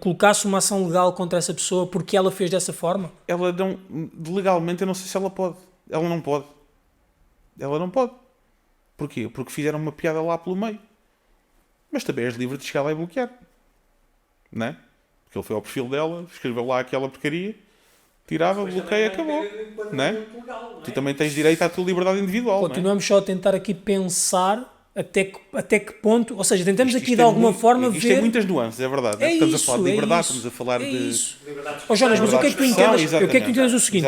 colocasse uma ação legal contra essa pessoa porque ela fez dessa forma? Ela não... Legalmente eu não sei se ela pode. Ela não pode. Ela não pode. Porquê? Porque fizeram uma piada lá pelo meio. Mas também és livre de chegar lá e bloquear. Não é? Porque ele foi ao perfil dela, escreveu lá aquela porcaria, tirava, bloqueia, acabou. Não é? Tu também tens direito à tua liberdade individual. Continuamos só a tentar aqui pensar até que ponto, ou seja, tentamos Isto aqui de é alguma muito- forma isto ver... tem muitas nuances, é verdade. É Estamos isso, a falar de liberdade, isso, estamos a falar é de... isso. Oh, Jonas, mas eu quero que tu Liberdade de entendas, expressão, eu quero que tu entendas o exatamente. seguinte,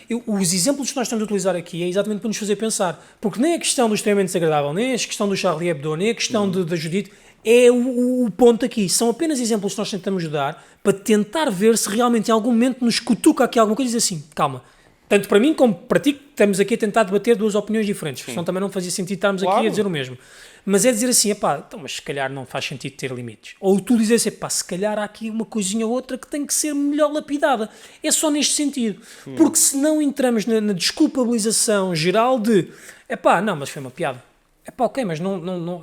Exatamente. os exemplos que nós estamos a utilizar aqui é exatamente para nos fazer pensar, porque nem a questão do extremamente desagradável, nem a questão do Charlie Hebdo, nem a questão da Judite, é o ponto aqui. São apenas exemplos que nós tentamos dar para tentar ver se realmente em algum momento nos cutuca aqui alguma coisa e diz assim, calma, tanto para mim como para ti, estamos aqui a tentar debater duas opiniões diferentes, senão também não fazia sentido estarmos aqui Claro. a dizer o mesmo. Mas é dizer assim, epá, então, mas se calhar não faz sentido ter limites. Ou tu dizes assim, epá, se calhar há aqui uma coisinha ou outra que tem que ser melhor lapidada. É só neste sentido. Porque se não entramos na desculpabilização geral de, epá, não, mas foi uma piada. Epá, ok, mas não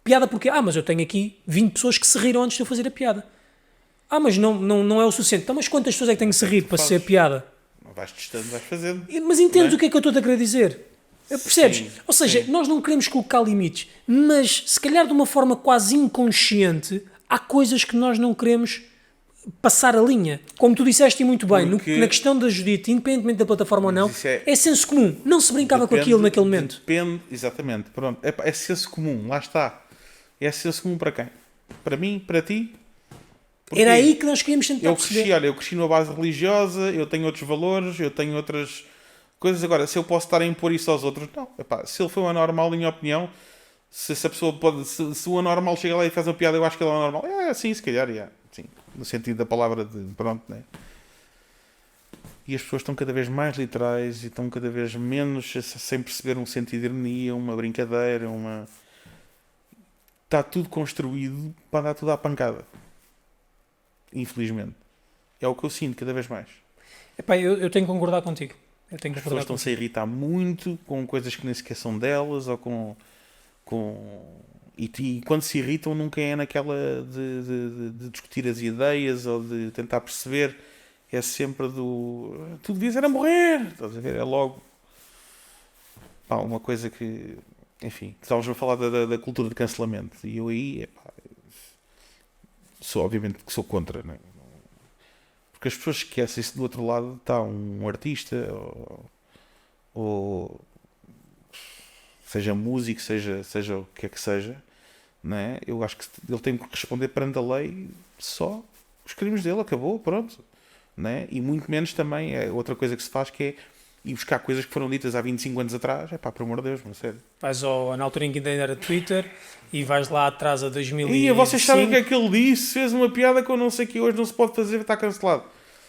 piada porque, mas eu tenho aqui 20 pessoas que se riram antes de eu fazer a piada. Mas não é o suficiente. Então, mas quantas pessoas é que têm que se rir para ser piada? Vais testando, vais fazendo. Mas entendes Não é? o que é que eu estou a querer dizer? Percebes? Sim, Ou seja, sim. nós não queremos colocar limites, mas se calhar de uma forma quase inconsciente, há coisas que nós não queremos passar a linha. Como tu disseste e muito bem, Porque- na questão da Judite, independentemente da plataforma ou não, isso é, é- senso comum. Não se brincava com Depende- aquilo naquele momento. Depende, exatamente. Pronto. É senso comum, lá está. É senso comum para quem? Para mim, para ti? Porquê? Era aí que nós queríamos tentar Eu perceber. cresci, olha, eu cresci numa base religiosa, eu tenho outros valores, eu tenho outras coisas. Agora, se eu posso estar a impor isso aos outros, não. Epá, se ele foi um anormal, em minha opinião, se essa pessoa pode, se o anormal chega lá e faz uma piada, eu acho que ele é anormal. Sim, se calhar, sim. No sentido da palavra de pronto, né? E as pessoas estão cada vez mais literais e estão cada vez menos sem perceber um sentido de ironia, uma brincadeira, está tudo construído para dar tudo à pancada. Infelizmente. É o que eu sinto cada vez mais. Epá, eu tenho que concordar contigo. Eu tenho que As pessoas concordar estão-se a irritar muito com coisas que nem sequer são delas ou com... E quando se irritam nunca é naquela de discutir as ideias ou de tentar perceber. É sempre tu devias era morrer. Estás a ver? É logo uma coisa que... Enfim, estávamos a falar da cultura de cancelamento. E eu aí, obviamente que sou contra, não é? Porque as pessoas esquecem-se do outro lado está um artista ou seja músico, seja o que é que seja, não é? Eu acho que ele tem que responder perante a lei só os crimes dele, acabou, pronto, não é? E muito menos também é outra coisa que se faz que é ir buscar coisas que foram ditas há 25 anos atrás, por amor de Deus, mas sério. Vais na altura em que ainda era Twitter e vais lá atrás a 2005. E vocês sabem o que é que ele disse? Fez uma piada com não sei o que hoje não se pode fazer, está cancelado.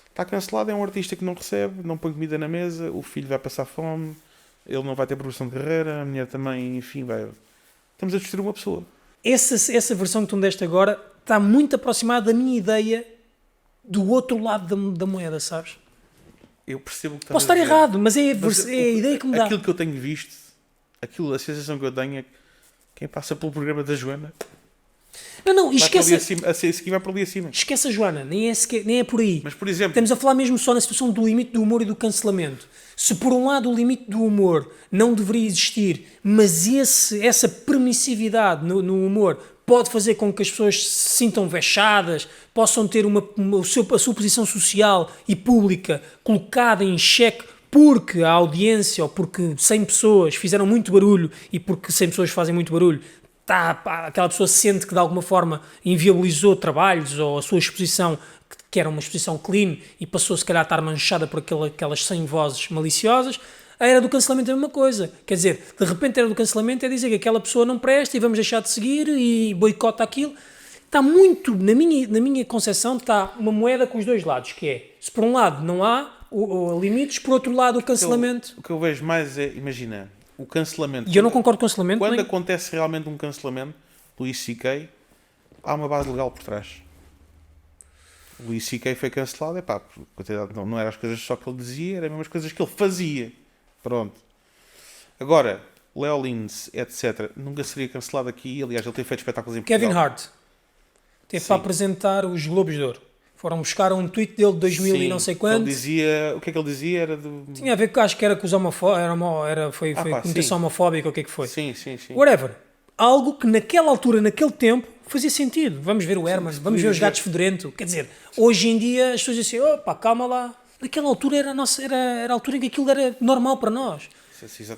Está cancelado, é um artista que não recebe, não põe comida na mesa, o filho vai passar fome, ele não vai ter progressão de carreira, a mulher também, enfim, vai... Estamos a destruir uma pessoa. Essa versão que tu me deste agora está muito aproximada da minha ideia do outro lado da moeda, sabes? Eu percebo o que Posso estás a estar dizer. errado, mas é Mas a ideia que me dá. Aquilo que eu tenho visto, a sensação que eu tenho é que quem passa pelo programa da Joana... Não, Vai por ali esquece, acima, a seguir vai por ali acima. esquece a Joana, nem é por aí. Mas, por exemplo, Estamos a falar mesmo só na situação do limite do humor e do cancelamento. Se por um lado o limite do humor não deveria existir, mas essa permissividade no humor pode fazer com que as pessoas se sintam vexadas, possam ter a sua posição social e pública colocada em xeque porque a audiência ou porque 100 pessoas fizeram muito barulho e porque 100 pessoas fazem muito barulho, aquela pessoa sente que de alguma forma inviabilizou trabalhos ou a sua exposição, que era uma exposição clean, e passou se calhar a estar manchada por aquelas 100 vozes maliciosas. A era do cancelamento é a mesma coisa. Quer dizer, de repente a era do cancelamento é dizer que aquela pessoa não presta e vamos deixar de seguir e boicota aquilo. Está muito, na minha concepção, está uma moeda com os dois lados, que é, se por um lado não há limites, por outro lado o cancelamento... O que eu vejo mais é, imagina, o cancelamento... E eu não concordo com o cancelamento. Quando acontece realmente um cancelamento, Luís C.K., há uma base legal por trás. O Luís C.K. foi cancelado, não eram as coisas só que ele dizia, eram mesmo as coisas que ele fazia. Pronto. Agora, Leo Lins, etc., nunca seria cancelado aqui. Aliás, ele tem feito espetáculos em Portugal. Kevin Hart teve para apresentar os Globos de Ouro. Foram buscar um tweet dele de 2000 e não sei quanto. Ele dizia, o que é que ele dizia? Era do... Tinha a ver com, acho que era com os homofóbicos, foi conotação homofóbica, o que é que foi? Sim. Whatever. Algo que naquela altura, naquele tempo, fazia sentido. Vamos ver o Herman, vamos ver os Gatos Fedorento. Quer dizer, hoje em dia as pessoas dizem assim, opa, calma lá. Naquela altura era a altura em que aquilo era normal para nós.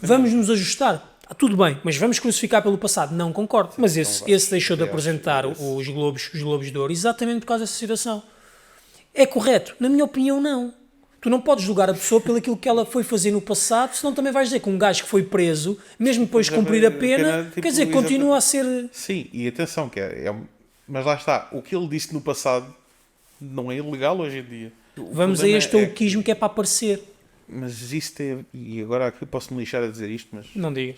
Vamos nos ajustar. Tudo bem, mas vamos crucificar pelo passado. Não concordo. Mas esse deixou de apresentar os Globos de Ouro exatamente por causa dessa situação. É correto? Na minha opinião, não. Tu não podes julgar a pessoa pelo aquilo que ela foi fazer no passado, senão também vais dizer que um gajo que foi preso, mesmo depois de cumprir a pena, tipo, quer dizer, continua a ser... Sim, e atenção, mas lá está, o que ele disse no passado não é ilegal hoje em dia. Vamos a este ouquismo que é para aparecer. Mas isso tem... E agora aqui posso-me lixar a dizer isto, mas... Não digas.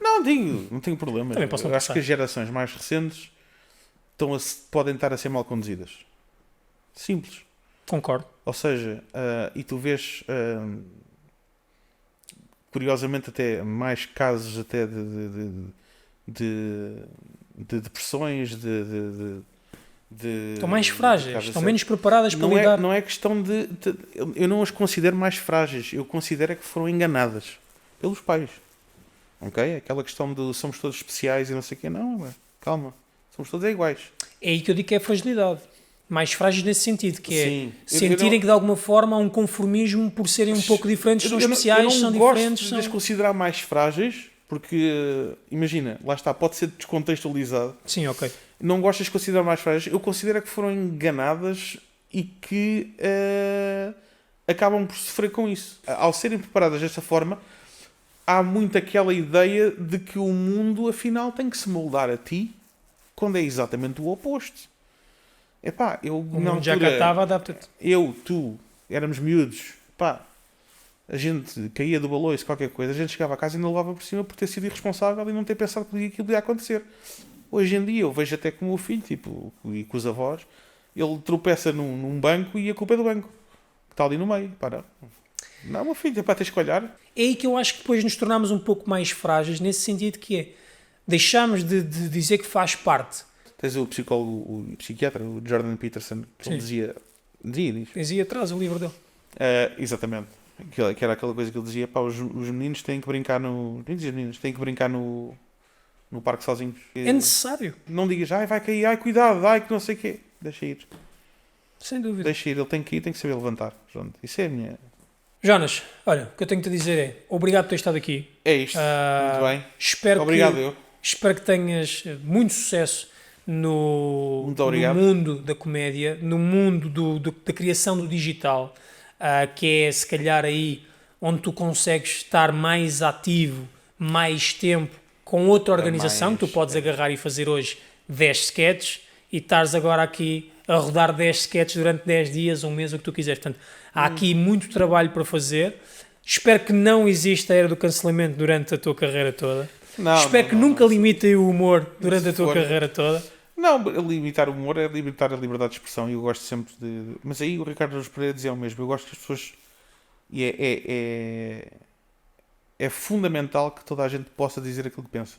Não digo, não tenho problema. Também posso não Eu acho que as gerações mais recentes podem estar a ser mal conduzidas. Simples. Concordo. Ou seja, e tu vês, curiosamente, até mais casos até de depressões, estão mais frágeis, estão menos preparadas para lidar. Não é questão eu não as considero mais frágeis, eu considero que foram enganadas pelos pais. Ok? Aquela questão de somos todos especiais e não sei o quê. Não, calma. Somos todos iguais. É aí que eu digo que é a fragilidade. Mais frágeis nesse sentido, que é sentirem que de alguma forma há um conformismo por serem um pouco diferentes, são especiais, são diferentes. Eu não gosto de as considerar mais frágeis, porque, imagina, lá está, pode ser descontextualizado. Sim, ok. Não gosto de as considerar mais frágeis, eu considero que foram enganadas e que acabam por sofrer com isso. Ao serem preparadas desta forma, há muito aquela ideia de que o mundo, afinal, tem que se moldar a ti, quando é exatamente o oposto. Epá, eu não já cá estava, adapta-te. Tu, éramos miúdos, pá, a gente caía do baloiço, qualquer coisa, a gente chegava a casa e ainda levava por cima por ter sido irresponsável e não ter pensado que aquilo ia acontecer. Hoje em dia eu vejo até com o meu filho, tipo, e com os avós, ele tropeça num banco e a culpa é do banco, que está ali no meio. Pá, não, meu filho, é para teres que olhar. É aí que eu acho que depois nos tornamos um pouco mais frágeis, nesse sentido que é, deixamos de dizer que faz parte. Tens o psicólogo, o psiquiatra, o Jordan Peterson, que ele dizia atrás o livro dele. Exatamente. Que era aquela coisa que ele dizia, pá, os meninos têm que brincar têm que brincar no parque sozinhos. É necessário. Não digas, vai cair, cuidado, que não sei o quê. Deixa ir. Sem dúvida. Deixa ir, ele tem que ir, tem que saber levantar. Pronto. Isso é a minha... Jonas, olha, o que eu tenho que te dizer é, obrigado por ter estado aqui. É isto. Muito bem. Espero que tenhas muito sucesso no mundo da comédia, no mundo da criação do digital, que é se calhar aí onde tu consegues estar mais ativo, mais tempo, com outra organização, que tu podes agarrar e fazer hoje 10 sketches e estares agora aqui a rodar 10 sketches durante 10 dias, um mês, o que tu quiseres. Portanto, há aqui muito trabalho para fazer. Espero que não exista a era do cancelamento durante a tua carreira toda. Espero que nunca limitem o humor durante a tua carreira toda. Não, limitar o humor é limitar a liberdade de expressão e eu gosto sempre de... Mas aí o Ricardo Araújo Pereira dizia o mesmo. Eu gosto que as pessoas... E é fundamental que toda a gente possa dizer aquilo que pensa.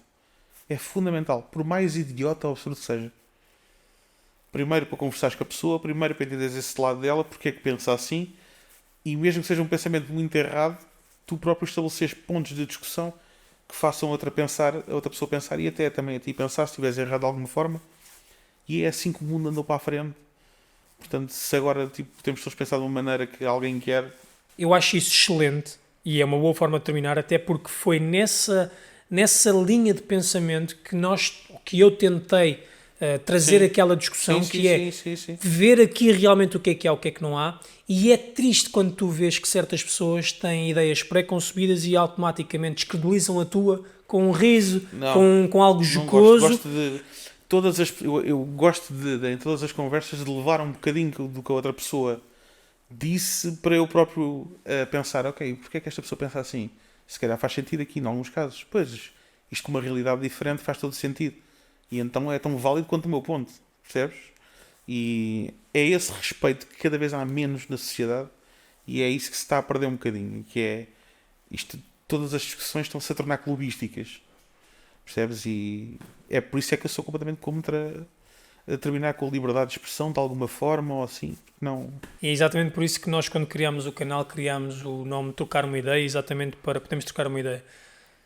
É fundamental. Por mais idiota ou absurdo que seja. Primeiro para conversares com a pessoa, primeiro para entenderes esse lado dela, porque é que pensa assim, e mesmo que seja um pensamento muito errado, tu próprio estabeleces pontos de discussão que façam a outra pessoa pensar e até também a ti pensar se estiveres errado de alguma forma. E é assim que o mundo andou para a frente. Portanto, se agora temos todos pensado de uma maneira que alguém quer... Eu acho isso excelente e é uma boa forma de terminar, até porque foi nessa linha de pensamento que eu tentei trazer aquela discussão, ver aqui realmente o que é, o que é que não há. E é triste quando tu vês que certas pessoas têm ideias pré-concebidas e automaticamente descredibilizam a tua com um riso, com algo jocoso. Eu gosto de, em todas as conversas, de levar um bocadinho do que a outra pessoa disse para eu próprio pensar, ok, porque é que esta pessoa pensa assim? Se calhar faz sentido aqui, em alguns casos. Pois, isto com uma realidade diferente faz todo sentido. E então é tão válido quanto o meu ponto, percebes? E é esse respeito que cada vez há menos na sociedade e é isso que se está a perder um bocadinho, que é isto, todas as discussões estão-se a tornar clubísticas, percebes? E é por isso é que eu sou completamente contra a terminar com a liberdade de expressão de alguma forma ou assim, não... E é exatamente por isso que nós, quando criámos o canal, criámos o nome Trocar uma Ideia, exatamente para podermos trocar uma ideia.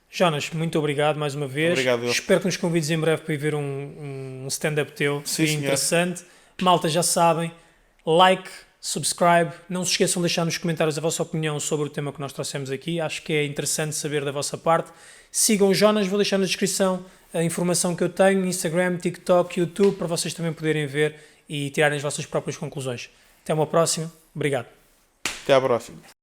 Jonas, muito obrigado mais uma vez. Obrigado. Espero que nos convides em breve para ir ver um stand-up teu. Sim, Seria interessante. Malta, já sabem, like, subscribe. Não se esqueçam de deixar nos comentários a vossa opinião sobre o tema que nós trouxemos aqui. Acho que é interessante saber da vossa parte. Sigam o Jonas, vou deixar na descrição a informação que eu tenho, Instagram, TikTok, YouTube, para vocês também poderem ver e tirarem as vossas próprias conclusões. Até uma próxima. Obrigado. Até à próxima.